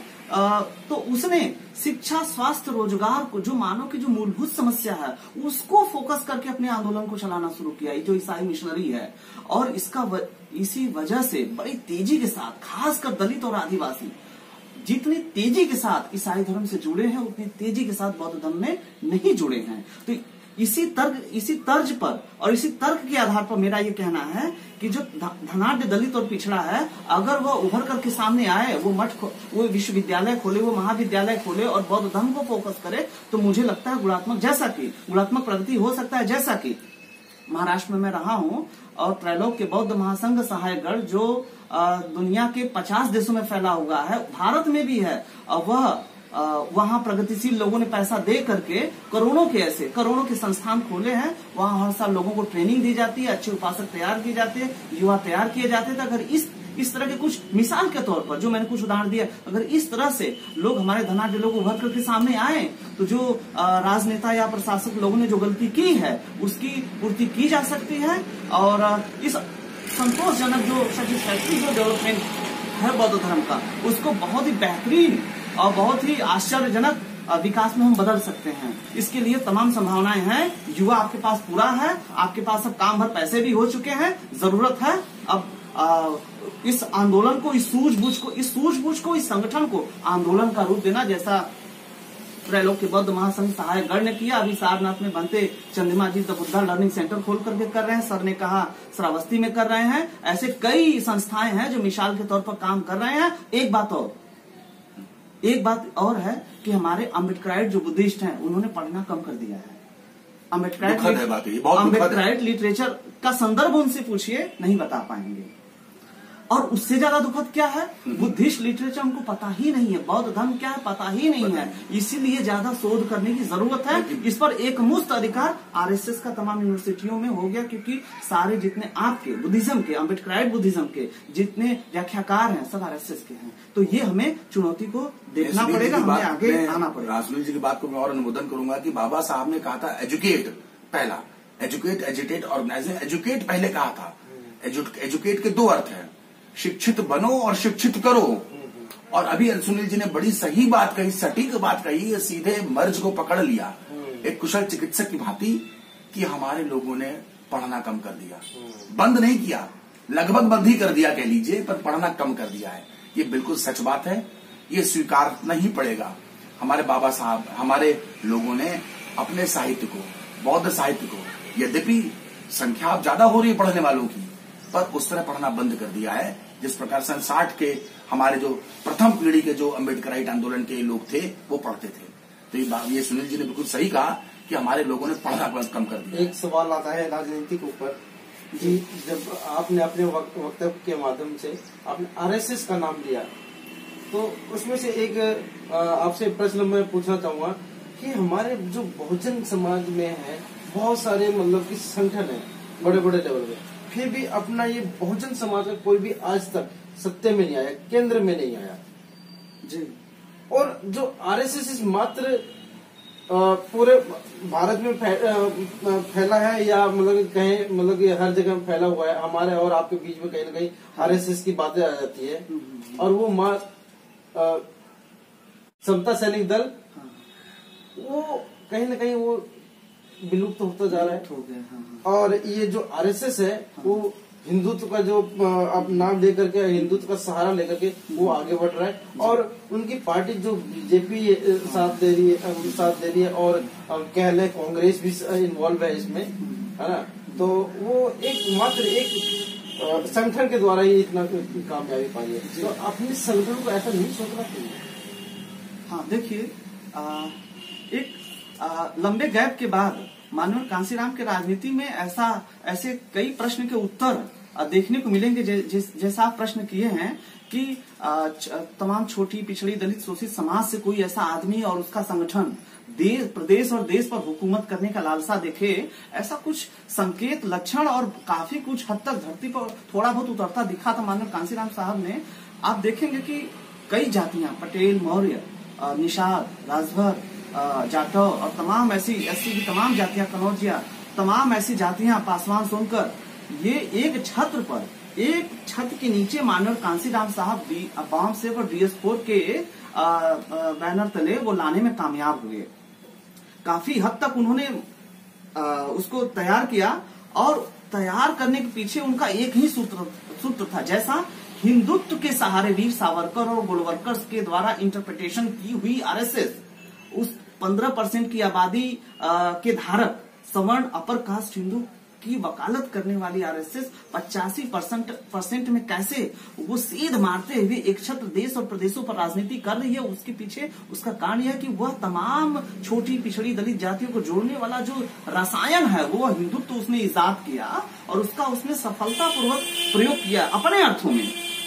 तो उसने शिक्षा, स्वास्थ्य, रोजगार को, जो मानव की जो मूलभूत समस्या है उसको फोकस करके अपने आंदोलन को चलाना शुरू किया, जो ईसाई मिशनरी है। और इसी वजह से बड़ी तेजी के साथ, खासकर दलित और आदिवासी जितनी तेजी के साथ ईसाई धर्म से जुड़े हैं उतनी तेजी के साथ बौद्ध धर्म में नहीं जुड़े हैं। तो इसी तर्ज पर और इसी तर्क के आधार पर मेरा ये कहना है कि जो धनाढ्य दलित और पिछड़ा है, अगर वह उभर करके सामने आए, वो विश्वविद्यालय खोले, वो महाविद्यालय खोले और बौद्ध धर्म को फोकस करे, तो मुझे लगता है गुणात्मक प्रगति हो सकता है। जैसा कि महाराष्ट्र में मैं रहा हूँ और त्रैलोक्य बौद्ध महासंघ सहायगढ़ जो दुनिया के 50 देशों में फैला हुआ है, भारत में भी है, और वह वहाँ प्रगतिशील लोगों ने पैसा दे करके करोड़ों के संस्थान खोले हैं। वहाँ हर साल लोगों को ट्रेनिंग दी जाती है, अच्छे उपासक तैयार किए जाते हैं, युवा तैयार किए जाते हैं। अगर इस तरह के कुछ मिसाल के तौर पर जो मैंने कुछ उदाहरण दिया, अगर इस तरह से लोग, हमारे धनाढ्य लोग उभर करके सामने आए तो जो राजनेता या प्रशासक लोगों ने जो गलती की है उसकी पूर्ति की जा सकती है। और इस संतोषजनक जो सेटिस्फैक्टरी जो डेवलपमेंट है बौद्ध धर्म का, उसको बहुत ही बेहतरीन और बहुत ही आश्चर्यजनक विकास में हम बदल सकते हैं। इसके लिए तमाम संभावनाएं हैं। युवा आपके पास पूरा है, आपके पास अब काम भर पैसे भी हो चुके हैं। जरूरत है अब इस आंदोलन को, इस सूझबूझ को, इस संगठन को आंदोलन का रूप देना, जैसा त्रैलोक्य बौद्ध महासंघ सहायगढ़ ने किया। अभी सारनाथ में बनते चंद्रमा जी द बुद्धा लर्निंग सेंटर खोल करके कर रहे हैं। सर ने कहा श्रावस्ती में कर रहे हैं। ऐसे कई संस्थाएं हैं जो मिसाल के तौर पर काम कर रहे हैं। एक बात और है कि हमारे अम्बेडकराइट जो बुद्धिस्ट हैं उन्होंने पढ़ना कम कर दिया है। अम्बेडकराइट लिटरेचर का संदर्भ उनसे पूछिए, नहीं बता पाएंगे। और उससे ज्यादा दुखद क्या है, बुद्धिस्ट लिटरेचर हमको पता ही नहीं है, बौद्ध धर्म क्या है पता ही नहीं है। इसीलिए ज्यादा शोध करने की जरूरत है। इस पर एक मुफ्त अधिकार आरएसएस का तमाम यूनिवर्सिटियों में हो गया, क्योंकि सारे जितने आपके बुद्धिज्म के, अम्बेडकराइट बुद्धिज्म के जितने व्याख्याकार हैं सब आरएसएस के हैं। तो ये हमें चुनौती को देखना पड़ेगा, हमें आगे आना पड़ेगा। राजनीति जी की बात को मैं और अनुमोदन करूंगा कि बाबा साहब ने कहा था एजुकेट पहला, एजुकेट, एजुटेट, ऑर्गेनाइज। एजुकेट पहले कहा था। एजुकेट के 2 अर्थ हैं, शिक्षित बनो और शिक्षित करो। और अभी सुनील जी ने बड़ी सही बात कही, सटीक बात कही, सीधे मर्ज को पकड़ लिया एक कुशल चिकित्सक की भांति कि हमारे लोगों ने पढ़ना कम कर दिया। बंद नहीं किया, लगभग बंद ही कर दिया कह लीजिए, पर पढ़ना कम कर दिया है। ये बिल्कुल सच बात है, ये स्वीकारना ही पड़ेगा। हमारे बाबा साहब, हमारे लोगों ने अपने साहित्य को, बौद्ध साहित्य को, यद्यपि संख्या अब ज्यादा हो रही है पढ़ने वालों की, पर उस तरह पढ़ना बंद कर दिया है जिस प्रकार सन 60 के हमारे जो प्रथम पीढ़ी के जो अम्बेडकराइट आंदोलन के लोग थे वो पढ़ते थे। तो ये सुनील जी ने बिल्कुल सही कहा कि हमारे लोगों ने पढ़ना कम कर दिया। एक सवाल आता है राजनीति के ऊपर जी, जब आपने अपने वक्तव्य के माध्यम से आपने आरएसएस का नाम लिया, तो उसमें से एक आपसे प्रश्न मैं पूछना चाहूंगा कि हमारे जो बहुजन समाज में है बहुत सारे मतलब कि संगठन है बड़े बड़े लेवल में, फिर भी अपना ये बहुजन समाज का कोई भी आज तक सत्य में नहीं आया, केंद्र में नहीं आया जी। और जो आरएसएस मात्र पूरे भारत में फैला है, या मतलब कहें मतलब कि हर जगह फैला हुआ है, हमारे और आपके बीच में कहीं ना कहीं आरएसएस की बातें आ जाती है, और वो समता सैनिक दल वो कहीं ना कहीं वो विलुप्त होता जा रहा है। और ये जो आरएसएस है वो हिंदुत्व का जो अब नाम लेकर के, हिंदुत्व का सहारा लेकर के वो आगे बढ़ रहा है, और उनकी पार्टी जो बीजेपी साथ दे रही है और कह लें कांग्रेस भी इन्वॉल्व है इसमें, है ना। तो वो मात्र एक संगठन के द्वारा ही इतना कामयाबी पाई है। तो अपने संगठन को ऐसा नहीं सोचना चाहिए। हाँ, देखिए एक लंबे गैप के बाद माननीय कांसीराम के राजनीति में ऐसे कई प्रश्न के उत्तर देखने को मिलेंगे, जैसा आप प्रश्न किए हैं कि तमाम छोटी पिछड़ी दलित शोषित समाज से कोई ऐसा आदमी और उसका संगठन प्रदेश और देश पर हुकूमत करने का लालसा देखे, ऐसा कुछ संकेत लक्षण और काफी कुछ हद तक धरती पर थोड़ा बहुत उतरता दिखा था माननीय कांसीराम साहब ने। आप देखेंगे कि कई जातियां, पटेल, मौर्य, निषाद, राजभर, जाटव और तमाम ऐसी एससी की तमाम जातियां, कनौजिया, तमाम ऐसी जातियां, पासवान, सोनकर, ये एक छत के नीचे माननीय कांसीराम साहब वाम सेव और DS4 के बैनर तले वो लाने में कामयाब हुए। काफी हद तक उन्होंने उसको तैयार किया, और तैयार करने के पीछे उनका एक ही सूत्र था, जैसा हिंदुत्व के सहारे वीर सावरकर और गोलवरकर के द्वारा इंटरप्रिटेशन की हुई आरएसएस उस 15% की आबादी के धारक सवर्ण अपर कास्ट हिंदू की वकालत करने वाली आरएसएस 85% में कैसे वो सेध मारते हुए एक छत्र देश और प्रदेशों पर राजनीति कर रही है। उसके पीछे उसका कारण यह है कि वह तमाम छोटी पिछड़ी दलित जातियों को जोड़ने वाला जो रसायन है वो हिंदुत्व उसने ईजाद किया, और उसका उसने सफलतापूर्वक प्रयोग किया, अपने अर्थों में,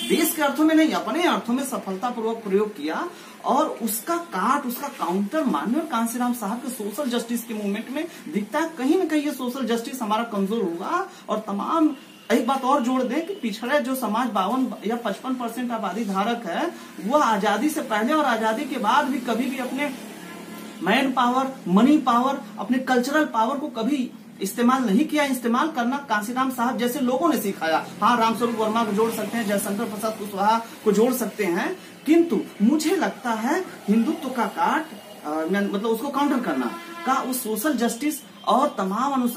देश के अर्थों में नहीं, अपने अर्थों में सफलतापूर्वक प्रयोग किया। और उसका काउंटर माननीय कांसीराम साहब के सोशल जस्टिस के मूवमेंट में दिखता है। कहीं न कहीं ये सोशल जस्टिस हमारा कमजोर होगा। और तमाम एक बात और जोड़ दें कि पिछड़े जो समाज 52 या 55% आबादी धारक है, वह आजादी से पहले और आजादी के बाद भी कभी भी अपने मैन पावर, मनी पावर, अपने कल्चरल पावर को कभी इस्तेमाल नहीं किया। इस्तेमाल करना कांसीराम साहब जैसे लोगों ने सिखाया। हाँ, रामस्वरूप वर्मा को जोड़ सकते हैं, जयशंकर प्रसाद कुशवाहा को जोड़ सकते हैं, किंतु मुझे लगता है हिंदुत्व का मतलब उसको काउंटर करना का उस सोशल जस्टिस और तमाम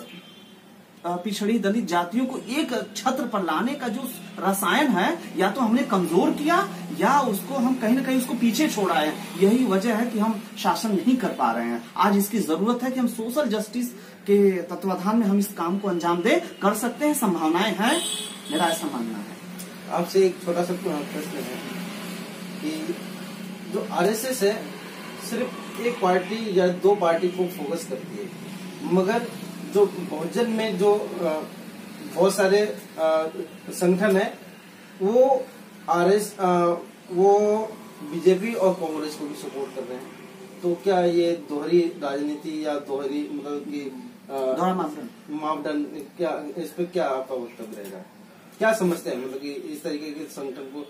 पिछड़ी दलित जातियों को एक छत्र पर लाने का जो रसायन है, या तो हमने कमजोर किया या उसको हम कहीं ना कहीं उसको पीछे छोड़ा है। यही वजह है कि हम शासन नहीं कर पा रहे हैं। आज इसकी जरूरत है कि हम सोशल जस्टिस के तत्वाधान में हम इस काम को अंजाम दे कर सकते हैं, संभावनाएं हैं, मेरा ऐसा मानना है। आपसे एक छोटा सा प्रश्न है कि जो आरएसएस है सिर्फ एक पार्टी या दो पार्टी को फोकस करती है, मगर जो बहुजन में जो बहुत सारे संगठन है वो बीजेपी और कांग्रेस को भी सपोर्ट कर रहे हैं। तो क्या ये दोहरी राजनीति या दोहरी मतलब कि मापदंड, क्या इस पे क्या आपका वक्तव्य रहेगा? क्या समझते हैं मतलब कि इस तरीके के संगठन को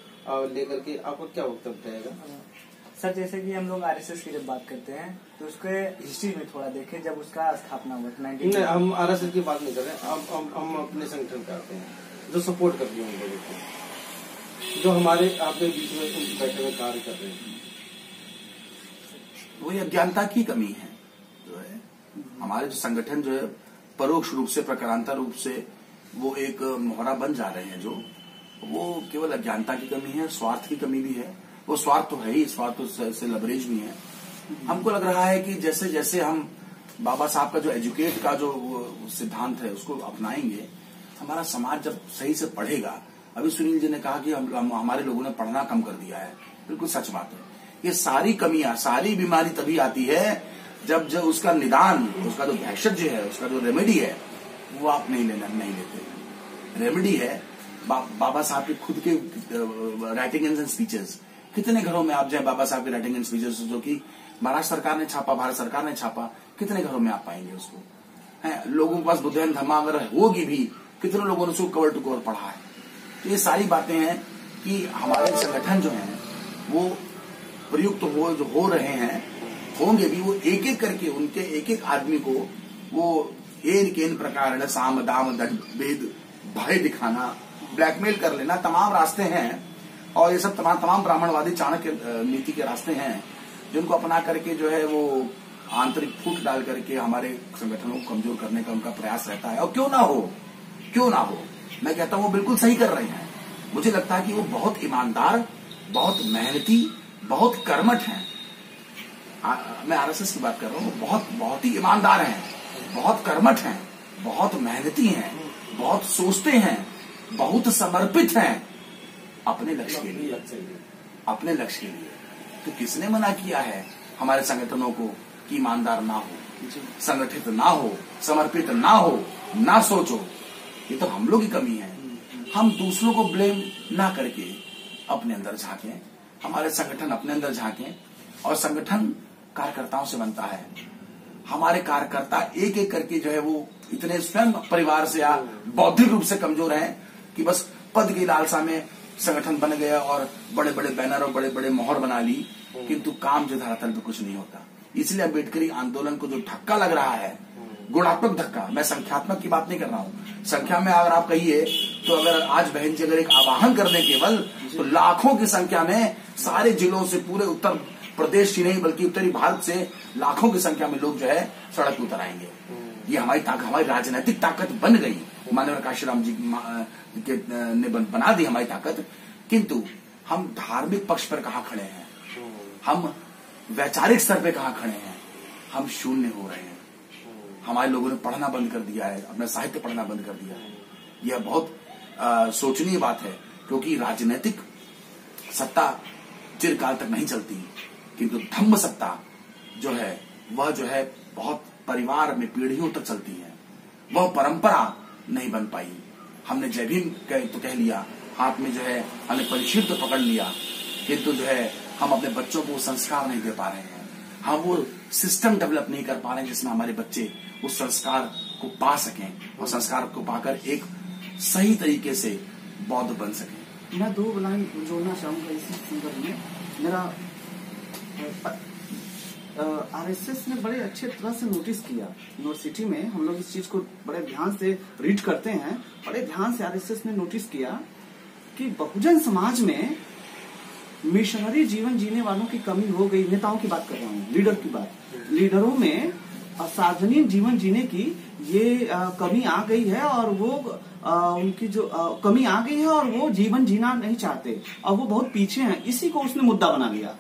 लेकर के आपका क्या वक्तव्य रहेगा? सर, जैसे कि हम लोग आरएसएस की जब बात करते हैं तो उसके हिस्ट्री में थोड़ा देखें, जब उसका स्थापना हुआ 19 नहीं, हम आरएसएस की बात नहीं कर रहे हैं, हम अपने संगठन करते हैं जो सपोर्ट करते हैं उन लोगों को, जो हमारे आपके बीच में बैठे हुए कार्य कर रहे हैं। वही अज्ञानता की कमी है जो है। हमारे जो संगठन जो है परोक्ष रूप से, प्रकारांतर रूप से वो एक मोहरा बन जा रहे हैं, जो वो केवल अज्ञानता की कमी है, स्वार्थ की कमी भी है। वो स्वार्थ तो है ही, स्वार्थ तो से लबरेज भी है। हमको लग रहा है कि जैसे जैसे हम बाबा साहब का जो एजुकेट का जो सिद्धांत है उसको अपनाएंगे, हमारा समाज जब सही से पढ़ेगा। अभी सुनील जी ने कहा कि हमारे लोगों ने पढ़ना कम कर दिया है, बिल्कुल सच बात है। ये सारी कमियां, सारी बीमारी तभी आती है जब उसका निदान, उसका जो भेषज है, उसका जो रेमेडी है वो आप नहीं लेते। रेमेडी है बाबा साहब के खुद के राइटिंग एंड स्पीचेस। कितने घरों में आप जाए बाबा साहब के राइटिंग एंड स्पीचेस जो कि महाराष्ट्र सरकार ने छापा, भारत सरकार ने छापा, कितने घरों में आप पाएंगे उसको? है लोगों के पास बुद्धन धम्मा अगर होगी भी, कितने लोगों ने उसको कवर टू कवर पढ़ा है। तो ये सारी बातें हैं कि हमारे संगठन जो हैं वो प्रयुक्त हो रहे हैं, होंगे भी। वो एक एक करके उनके एक एक आदमी को वो इन प्रकार साम दाम दंड भेद भय दिखाना, ब्लैकमेल कर लेना, तमाम रास्ते हैं। और ये सब तमाम ब्राह्मणवादी चाणक्य नीति के रास्ते हैं जिनको अपना करके जो है वो आंतरिक फूट डाल करके हमारे संगठनों को कमजोर करने का उनका प्रयास रहता है। और क्यों ना हो, मैं कहता हूं वो बिल्कुल सही कर रहे हैं। मुझे लगता है कि वो बहुत ईमानदार, बहुत मेहनती, बहुत कर्मठ हैं। मैं आरएसएस की बात कर रहा हूँ। बहुत ही ईमानदार हैं, बहुत कर्मठ हैं, बहुत मेहनती हैं, बहुत सोचते हैं, बहुत समर्पित हैं अपने लक्ष्य के लिए। तो किसने मना किया है हमारे संगठनों को कि ईमानदार ना हो, संगठित ना हो, समर्पित ना हो, ना सोचो? ये तो हम लोग की कमी है। हम दूसरों को ब्लेम ना करके अपने अंदर झांकें, हमारे संगठन अपने अंदर झांकें। और संगठन कार्यकर्ताओं से बनता है। हमारे कार्यकर्ता एक एक करके जो है वो इतने स्वयं परिवार से या बौद्धिक रूप से कमजोर हैं कि बस पद की लालसा में संगठन बन गया और बड़े बड़े बैनर और बड़े बड़े मोहर बना ली, किंतु काम जो धरातल पे कुछ नहीं होता। इसलिए अम्बेडकरी आंदोलन को जो धक्का लग रहा है, गुणात्मक धक्का, मैं संख्यात्मक की बात नहीं कर रहा हूँ। संख्या में अगर आप कहिए तो अगर आज बहन जी अगर एक आवाहन करने केवल, तो लाखों की संख्या में सारे जिलों से, पूरे उत्तर प्रदेश ही नहीं बल्कि उत्तरी भारत से लाखों की संख्या में लोग जो है सड़क उतर आएंगे। ये हमारी राजनीतिक ताकत बन गई। माननीय काशीराम जी ने बना दी हमारी ताकत। किंतु हम धार्मिक पक्ष पर कहाँ खड़े हैं, हम वैचारिक स्तर पे कहाँ खड़े हैं? हम शून्य हो रहे हैं। हमारे लोगों ने पढ़ना बंद कर दिया है, अपना साहित्य पढ़ना बंद कर दिया है। यह बहुत सोचनीय बात है, क्योंकि राजनीतिक सत्ता चिरकाल तक नहीं चलती, किंतु धम्म सत्ता जो है वह जो है बहुत परिवार में पीढ़ियों तक चलती है। वह परंपरा नहीं बन पाई। हमने जय भीम तो कह लिया, हाथ में जो है हमने पंचशील तो पकड़ लिया, किंतु जो है हम अपने बच्चों को संस्कार नहीं दे पा रहे हैं। हम वो सिस्टम डेवलप नहीं कर पा रहे हैं जिसमें हमारे बच्चे उस संस्कार को पा सकें और संस्कार को पाकर एक सही तरीके से बौद्ध बन सकें। मैं 2 लाइन जोड़ना चाहूंगा इसी संदर्भ में। मेरा आरएसएस ने बड़े अच्छे तरह से नोटिस किया यूनिवर्सिटी में। हम लोग इस चीज को बड़े ध्यान से रीड करते हैं। बड़े ध्यान से आरएसएस ने नोटिस किया कि बहुजन समाज में मिशनरी जीवन जीने वालों की कमी हो गई। नेताओं की बात कर रहा हूँ, लीडर की बात। लीडरों में सार्वजनिक जीवन जीने की ये कमी आ गई है और वो उनकी जो कमी आ गई है और वो जीवन जीना नहीं चाहते और वो बहुत पीछे हैं। इसी को उसने मुद्दा बना लिया।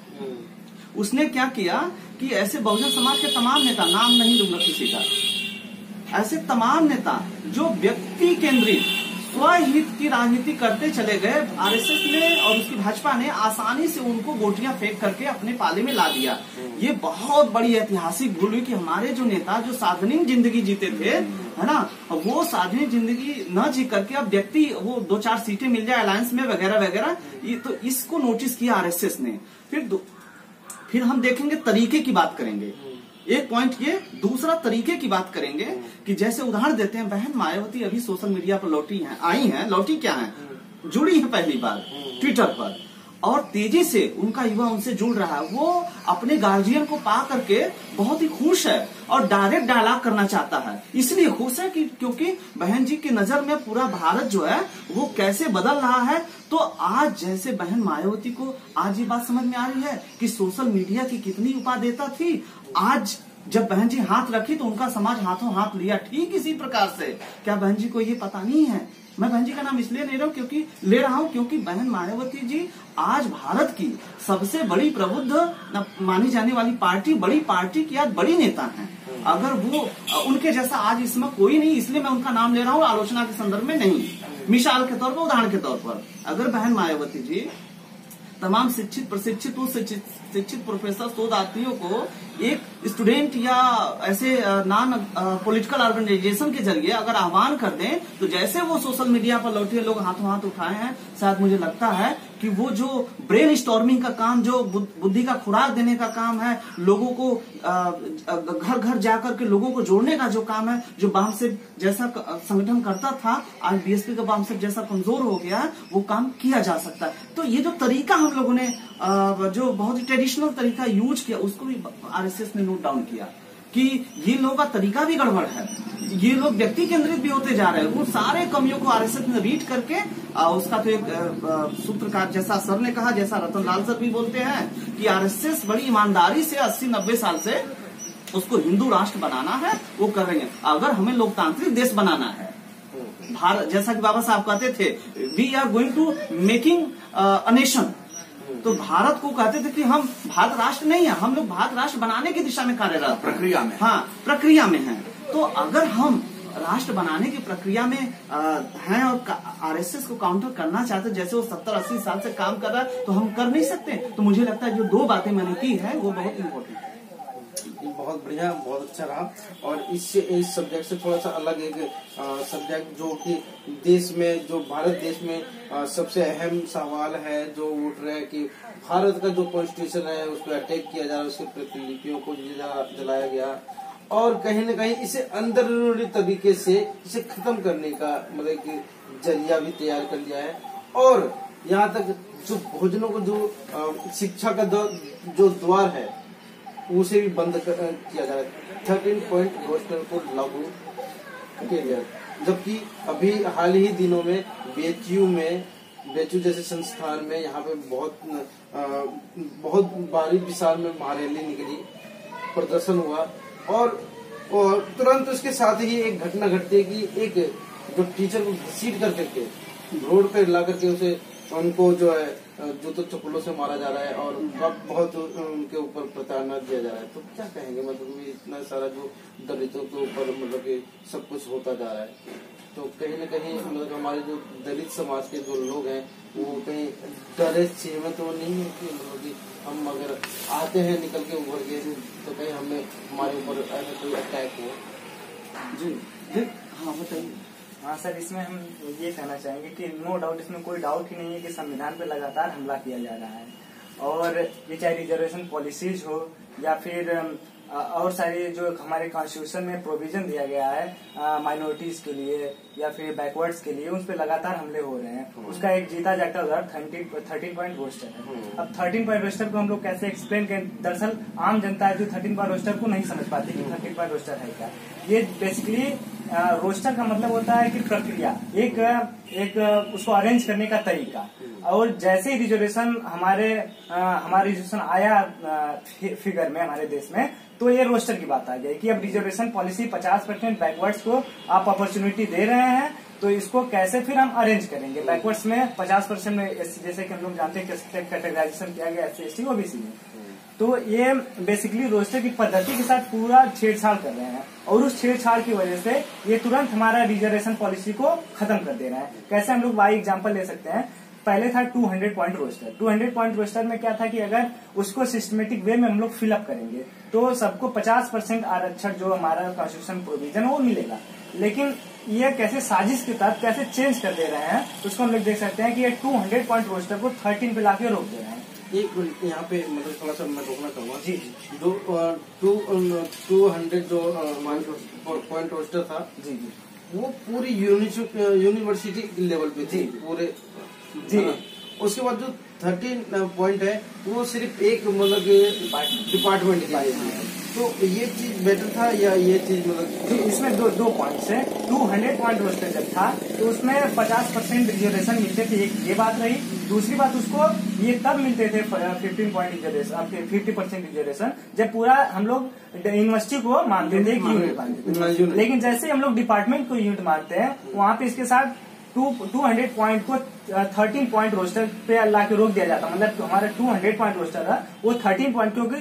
उसने क्या किया कि ऐसे बहुजन समाज के तमाम नेता, नाम नहीं लूंगा किसी का, ऐसे तमाम नेता जो व्यक्ति केंद्रित स्वहित की राजनीति करते चले गए, आरएसएस ने और उसकी भाजपा ने आसानी से उनको गोटियां फेंक करके अपने पाले में ला दिया। ये बहुत बड़ी ऐतिहासिक भूल हुई कि हमारे जो नेता जो सार्वजनिक जिंदगी जीते थे, है ना, वो सार्वजनिक जिंदगी न जी करके अब व्यक्ति वो 2-4 सीटें मिल जाए अलायंस में वगैरह वगैरह, ये तो इसको नोटिस किया आरएसएस ने। फिर हम देखेंगे, तरीके की बात करेंगे। एक पॉइंट ये, दूसरा तरीके की बात करेंगे कि जैसे उदाहरण देते हैं, बहन मायावती अभी सोशल मीडिया पर लौटी क्या है, जुड़ी है पहली बार ट्विटर पर, और तेजी से उनका युवा उनसे जुड़ रहा है। वो अपने गार्जियन को पा करके बहुत ही खुश है और डायरेक्ट डायलॉग करना चाहता है। इसलिए खुश है कि क्योंकि बहन जी की नजर में पूरा भारत जो है वो कैसे बदल रहा है। तो आज जैसे बहन मायावती को आज ये बात समझ में आ रही है कि सोशल मीडिया की कितनी उपादेयता थी। आज जब बहन जी हाथ रखी तो उनका समाज हाथों हाथ लिया। ठीक इसी प्रकार से क्या बहन जी को ये पता नहीं है? मैं बहन जी का नाम इसलिए ले रहा हूँ क्योंकि बहन मायावती जी आज भारत की सबसे बड़ी प्रबुद्ध मानी जाने वाली पार्टी, बड़ी पार्टी की आज बड़ी नेता हैं। अगर वो उनके जैसा आज इसमें कोई नहीं, इसलिए मैं उनका नाम ले रहा हूँ, आलोचना के संदर्भ में नहीं, मिसाल के तौर पर, उदाहरण के तौर पर। अगर बहन मायावती जी तमाम शिक्षित प्रशिक्षित शिक्षित प्रोफेसर शोधार्थियों को एक स्टूडेंट या ऐसे नॉन पॉलिटिकल ऑर्गेनाइजेशन के जरिए अगर आह्वान कर दें तो जैसे वो सोशल मीडिया पर लौटे लोग हाथों हाथ उठाए हैं, शायद मुझे लगता है कि वो जो ब्रेन स्टॉर्मिंग का काम, जो बुद्धि का खुराक देने का काम है, लोगों को घर घर जाकर के लोगों को जोड़ने का जो काम है, जो बामसेब जैसा संगठन करता था, आज बीएसपी का बामसेब जैसा कमजोर हो गया है, वो काम किया जा सकता है। तो ये जो तरीका हम लोगों ने जो बहुत ही ट्रेडिशनल तरीका यूज किया, उसको भी आरएसएस ने नोट डाउन किया कि ये लोगों का तरीका भी गड़बड़ है, ये लोग व्यक्ति केंद्रित भी होते जा रहे हैं। वो सारे कमियों को आरएसएस ने रीड करके उसका तो एक सूत्रकार जैसा सर ने कहा, जैसा रतन लाल सर भी बोलते हैं कि आरएसएस बड़ी ईमानदारी से 80-90 साल से उसको हिंदू राष्ट्र बनाना है, वो कर रहे हैं। अगर हमें लोकतांत्रिक देश बनाना है, भारत जैसा कि बाबा साहब कहते थे, we are going to making a nation, तो भारत को कहते थे कि हम भारत राष्ट्र नहीं है, हम लोग भारत राष्ट्र बनाने की दिशा में कार्यरत हैं, प्रक्रिया में, हाँ प्रक्रिया में हैं। तो अगर हम राष्ट्र बनाने की प्रक्रिया में हैं और आरएसएस को काउंटर करना चाहते, जैसे वो 70-80 साल से काम कर रहा है, तो हम कर नहीं सकते। तो मुझे लगता है जो 2 बातें मैंने की है वो बहुत इम्पोर्टेंट है। बहुत बढ़िया, बहुत अच्छा रहा। और इस सब्जेक्ट से थोड़ा सा अलग एक सब्जेक्ट जो कि देश में, जो भारत देश में सबसे अहम सवाल है जो उठ रहा है कि भारत का जो कॉन्स्टिट्यूशन है उस पर अटैक किया जा रहा है, उसकी प्रतिलिपियों को जलाया गया और कहीं न कहीं इसे अंदरूनी तरीके से इसे खत्म करने का मतलब कि जरिया भी तैयार कर लिया है। और यहाँ तक जो भोजनों को, जो शिक्षा का जो द्वार है उसे भी बंद किया जा रहा है। 13 पॉइंट रोस्टर को लागू किया गया, जबकि अभी हाल ही दिनों में बीएचयू जैसे संस्थान में यहाँ पे बहुत भारी विशाल में महारैली निकली, प्रदर्शन हुआ और तुरंत उसके साथ ही एक घटना घटती है कि एक जो टीचर को घसीट करके रोड पे ला करके उसे उनको जो है जूतों चप्पलों से मारा जा रहा है और बहुत उनके ऊपर प्रताड़ना दिया जा रहा है। तो क्या कहेंगे, मतलब इतना सारा जो दलितों के ऊपर मतलब कि सब कुछ होता जा रहा है, तो कहीं न कहीं मतलब हमारे जो दलित समाज के जो लोग हैं वो कहीं डरे चीज में तो नहीं है कि मतलब कि हम अगर आते हैं निकल के उभर के तो कहीं हमें हमारे ऊपर ऐसा कोई अटैक हो। जी हाँ बताइए। हाँ सर, इसमें हम ये कहना चाहेंगे कि नो डाउट, इसमें कोई डाउट ही नहीं है कि संविधान पे लगातार हमला किया जा रहा है। और ये चाहे रिजर्वेशन पॉलिसीज हो या फिर और सारी जो हमारे कॉन्स्टिट्यूशन में प्रोविजन दिया गया है माइनॉरिटीज के लिए या फिर बैकवर्ड्स के लिए, उस पर लगातार हमले हो रहे हैं। उसका एक जीता जागता उदाहरण 13 पॉइंट रोस्टर है। अब 13 पॉइंट रोस्टर को हम लोग कैसे एक्सप्लेन करें? दरअसल आम जनता है जो 13 पॉइंट रोस्टर को नहीं समझ पाती कि 13 पॉइंट रोस्टर है क्या। ये बेसिकली रोस्टर का मतलब होता है कि प्रक्रिया, एक उसको अरेंज करने का तरीका। और जैसे ही रिजर्वेशन हमारा रिजर्वेशन आया फिगर में हमारे देश में, तो ये रोस्टर की बात आ गई कि अब रिजर्वेशन पॉलिसी 50% बैकवर्ड्स को आप अपॉर्चुनिटी दे रहे हैं, तो इसको कैसे फिर हम अरेंज करेंगे। बैकवर्ड्स में 50% में जैसे कि हम लोग जानते हैं कैटेगराइजेशन किया गया SC ST OBC में, तो ये बेसिकली रोस्टर की पद्धति के साथ पूरा छेड़छाड़ कर रहे हैं और उस छेड़छाड़ की वजह से ये तुरंत हमारा रिजर्वेशन पॉलिसी को खत्म कर दे रहे हैं। कैसे हम लोग बाई एग्जांपल ले सकते हैं। पहले था 200 पॉइंट रोस्टर। 200 पॉइंट रोस्टर में क्या था कि अगर उसको सिस्टमेटिक वे में हम लोग फिलअप करेंगे तो सबको 50% आरक्षण जो हमारा कॉन्स्टिट्यूशन प्रोविजन वो मिलेगा। लेकिन ये कैसे साजिश के तहत कैसे चेंज कर दे रहे हैं, उसको हम लोग देख सकते हैं कि ये 200 पॉइंट रोस्टर को 13 पे लाके रोक दे रहे हैं। एक मिनट यहाँ पे मतलब थोड़ा सा मैं रोकना चाहूंगा जी। जो 200 जो पॉइंट रोस्टर था जी, वो पूरी यूनिवर्सिटी लेवल पे थी पूरे जी। उसके बाद जो 13 पॉइंट है वो सिर्फ एक मतलब डिपार्टमेंट के लिए है। तो ये चीज बेटर था या ये चीज मतलब इसमें दो पॉइंट्स है। 200 पॉइंट रोस्टर जब था तो उसमें 50% रिजर्वेशन मिलते थे, एक ये बात रही। दूसरी बात, उसको ये तब मिलते थे 15 पॉइंट रिजर्वेशन, 50% रिजर्वेशन जब पूरा हम लोग यूनिवर्सिटी को मानते थे, यूनिट मानते थे। लेकिन जैसे हम लोग डिपार्टमेंट को यूनिट मानते हैं, वहाँ पे इसके साथ 200 पॉइंट को 13 पॉइंट रोस्टर पे ला के रोक दिया जाता। मतलब हमारा 200 पॉइंट रोस्टर है वो 13 पॉइंट, क्योंकि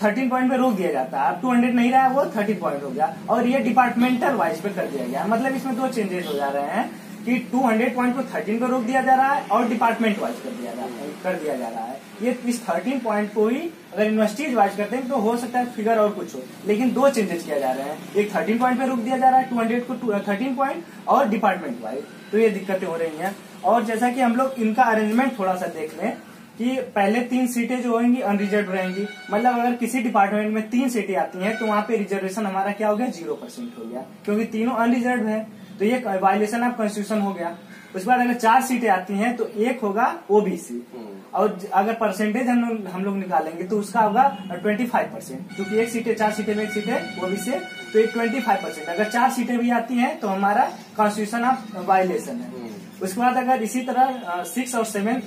13 पॉइंट पे रोक दिया जाता है। अब 200 नहीं रहा, वो 13 पॉइंट हो गया और ये डिपार्टमेंटल वाइज पे कर दिया गया। मतलब इसमें दो चेंजेस हो जा रहे हैं कि 200 पॉइंट को 13 पे रोक दिया जा रहा है और डिपार्टमेंट वाइज कर दिया जा रहा है। ये इस 13 पॉइंट को ही अगर यूनिवर्सिटीज वाइज करते हैं तो हो सकता है फिगर और कुछ हो, लेकिन 2 चेंजेस किया जा रहे हैं। एक 13 पॉइंट पे रोक दिया जा रहा है 200 को 13 पॉइंट और डिपार्टमेंट वाइज, तो ये दिक्कतें हो रही हैं। और जैसा कि हम लोग इनका अरेंजमेंट थोड़ा सा देख लें कि पहले 3 सीटें जो होंगी अनरिजर्व रहेंगी, मतलब अगर किसी डिपार्टमेंट में 3 सीटें आती हैं तो वहां पे रिजर्वेशन हमारा क्या हो गया 0% हो गया, क्योंकि तीनों अनरिजर्व है, तो ये वायलेशन ऑफ कॉन्स्टिट्यूशन हो गया। उसके बाद अगर 4 सीटें आती हैं तो एक होगा ओबीसी, और अगर परसेंटेज हम लोग निकालेंगे तो उसका होगा 25%, क्योंकि 4 सीटें में 1 सीट है ओबीसी, तो एक 25%। अगर 4 सीटें भी आती हैं तो हमारा कॉन्स्टिट्यूशन ऑफ वायलेशन है। उसके बाद अगर इसी तरह 6 और 7,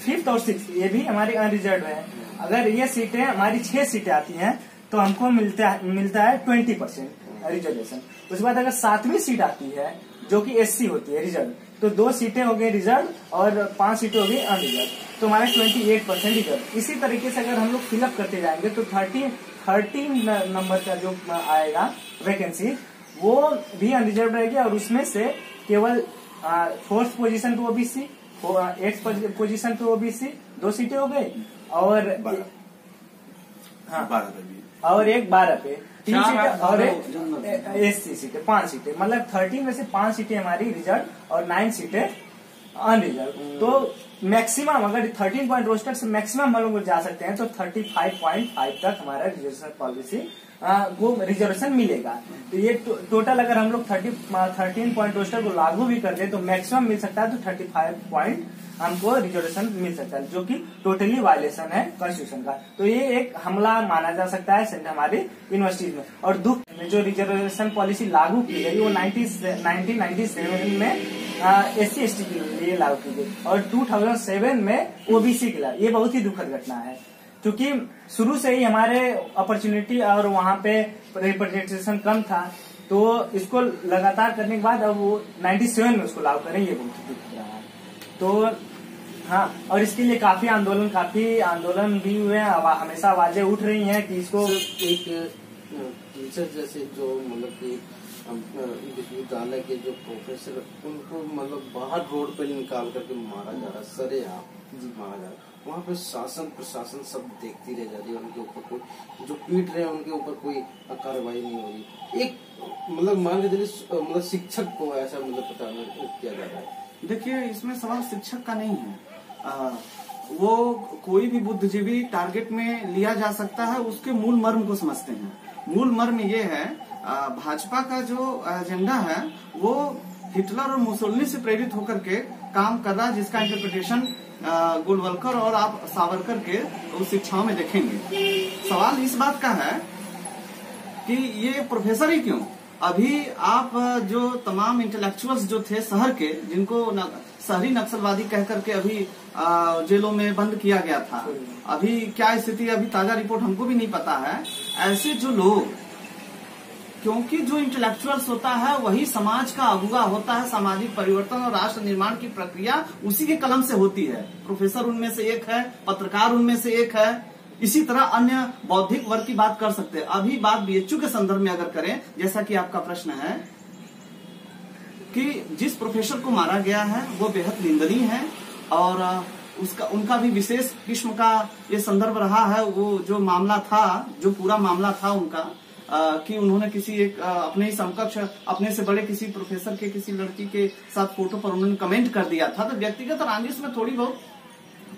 5th और 6th ये भी हमारे अनरिजर्व है। अगर ये सीटें हमारी 6 सीटें आती हैं तो हमको मिलता है 20% रिजर्वेशन। उसके बाद अगर 7वीं सीट आती है जो कि SC होती है रिजर्व, तो 2 सीटें हो गई रिजर्व और 5 सीटें हो गई अनरिजर्व, तो हमारा 28% रिजर्व। इसी तरीके से अगर हम लोग फिलअप करते जाएंगे तो 13 नंबर का जो आएगा वैकेंसी वो भी अनरिजर्व रहेगी, और उसमें से केवल 4th पोजीशन पे ओबीसी, 8th पोजीशन पे ओबीसी 2 सीटें हो गई, और और एक 12 पे 3 सीटें और एक SC सीटें 5 सीटें, मतलब 13 में से 5 सीटें हमारी रिजर्व और 9 सीटें अनरिजर्व। तो मैक्सिमम अगर 13 पॉइंट रोस्टर से मैक्सिमम हम लोग जा सकते हैं तो 35.5 तक हमारा रिजर्वेशन पॉलिसी वो रिजर्वेशन मिलेगा। तो ये टोटल अगर हम लोग 13 पॉइंट रोस्टर को लागू भी कर दे तो मैक्सिमम मिल सकता है, तो 35 पॉइंट हमको रिजर्वेशन मिल सकता है, जो कि टोटली वायलेशन है कॉन्स्टिट्यूशन का। तो ये एक हमला माना जा सकता है हमारी यूनिवर्सिटीज में। और दुख में जो रिजर्वेशन पॉलिसी लागू की गई वो 1997 में SC/ST के लिए लागू की गई, और 2007 में OBC के लिए। ये बहुत ही दुखद घटना है, क्योंकि शुरू से ही हमारे अपॉर्चुनिटी और वहां पे रिप्रेजेंटेशन कम था, तो इसको लगातार करने के बाद अब वो 97 में उसको लागू करें, ये बहुत दुख रहा है। तो हाँ, और इसके लिए काफी आंदोलन भी हुए हैं, हमेशा आवाजें उठ रही हैं कि इसको एक टीचर जैसे जो मतलब कि विश्वविद्यालय के जो प्रोफेसर उनको मतलब बाहर रोड पे निकाल करके मारा जा रहा है, सरेआम मारा जा रहा है। वहाँ पे शासन प्रशासन सब देखती रह जा रही है, उनके ऊपर कोई जो पीट रहे हैं उनके ऊपर कोई कार्रवाई नहीं हो रही। एक मतलब मान के चलिए मतलब शिक्षक को ऐसा मतलब पता किया जा रहा है। देखिए, इसमें सवाल शिक्षक का नहीं है, वो कोई भी बुद्धिजीवी टारगेट में लिया जा सकता है, उसके मूल मर्म को समझते हैं। मूल मर्म ये है, भाजपा का जो एजेंडा है वो हिटलर और मुसोलिनी से प्रेरित होकर के काम कर रहा है, जिसका इंटरप्रिटेशन गोलवलकर और आप सावरकर के उस शिक्षाओं में देखेंगे। सवाल इस बात का है कि ये प्रोफेसर ही क्यों, अभी आप जो तमाम इंटेलेक्चुअल्स जो थे शहर के, जिनको शहरी नक्सलवादी कह करके अभी जेलों में बंद किया गया था, अभी क्या स्थिति, अभी ताजा रिपोर्ट हमको भी नहीं पता है। ऐसे जो लोग, क्योंकि जो इंटेलेक्चुअल्स होता है वही समाज का अगुवा होता है, सामाजिक परिवर्तन और राष्ट्र निर्माण की प्रक्रिया उसी के कलम से होती है। प्रोफेसर उनमें से एक है, पत्रकार उनमें से एक है, इसी तरह अन्य बौद्धिक वर्ग की बात कर सकते हैं। अभी बात BHU के संदर्भ में अगर करें, जैसा कि आपका प्रश्न है कि जिस प्रोफेसर को मारा गया है वो बेहद निंदनीय है, और उनका भी विशेष किस्म का ये संदर्भ रहा है। वो जो मामला था, जो पूरा मामला था उनका, कि उन्होंने किसी एक अपने ही समकक्ष, अपने से बड़े किसी प्रोफेसर के किसी लड़की के साथ फोटो पर उन्होंने कमेंट कर दिया था। तो व्यक्तिगत रंजिश में थोड़ी बहुत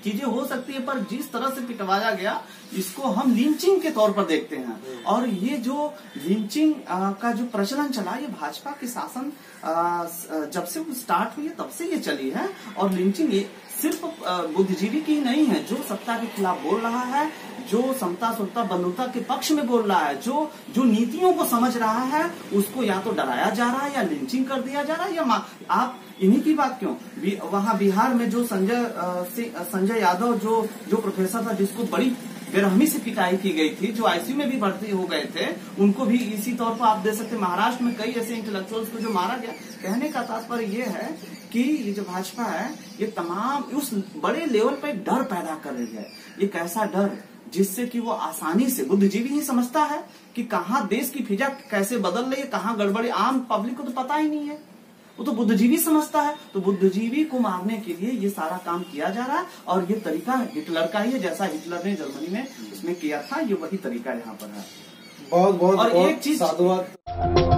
चीजें हो सकती है, पर जिस तरह से पिटवाया गया इसको हम लिंचिंग के तौर पर देखते हैं। और ये जो लिंचिंग का जो प्रचलन चला, ये भाजपा के शासन जब से वो स्टार्ट हुई है तब से ये चली है। और लिंचिंग ये सिर्फ बुद्धिजीवी की नहीं है, जो सत्ता के खिलाफ बोल रहा है, जो समता सुरता बंधुता के पक्ष में बोल रहा है, जो नीतियों को समझ रहा है, उसको या तो डराया जा रहा है या लिंचिंग कर दिया जा रहा है। या आप इन्हीं की बात क्यों, वहां बिहार में जो संजय यादव जो प्रोफेसर था, जिसको बड़ी बेरहमी से पिटाई की गई थी, जो ICU में भी भर्ती हो गए थे, उनको भी इसी तौर पर आप दे सकते। महाराष्ट्र में कई ऐसे इंटेलेक्चुअल्स को जो मारा गया। कहने का तात्पर्य ये है कि ये जो भाजपा है, ये तमाम उस बड़े लेवल पर डर पैदा कर रही है। ये कैसा डर, जिससे कि वो आसानी से, बुद्धिजीवी ही समझता है कि कहाँ देश की फिजा कैसे बदल रही है, कहाँ गड़बड़ी, आम पब्लिक को तो पता ही नहीं है। वो तो बुद्धिजीवी समझता है। तो बुद्धिजीवी को मारने के लिए ये सारा काम किया जा रहा है और ये तरीका हिटलर का ही है, जैसा हिटलर ने जर्मनी में उसमें किया था, ये वही तरीका यहाँ पर है। बहुत बहुत और बहुत एक चीज साधुवाद।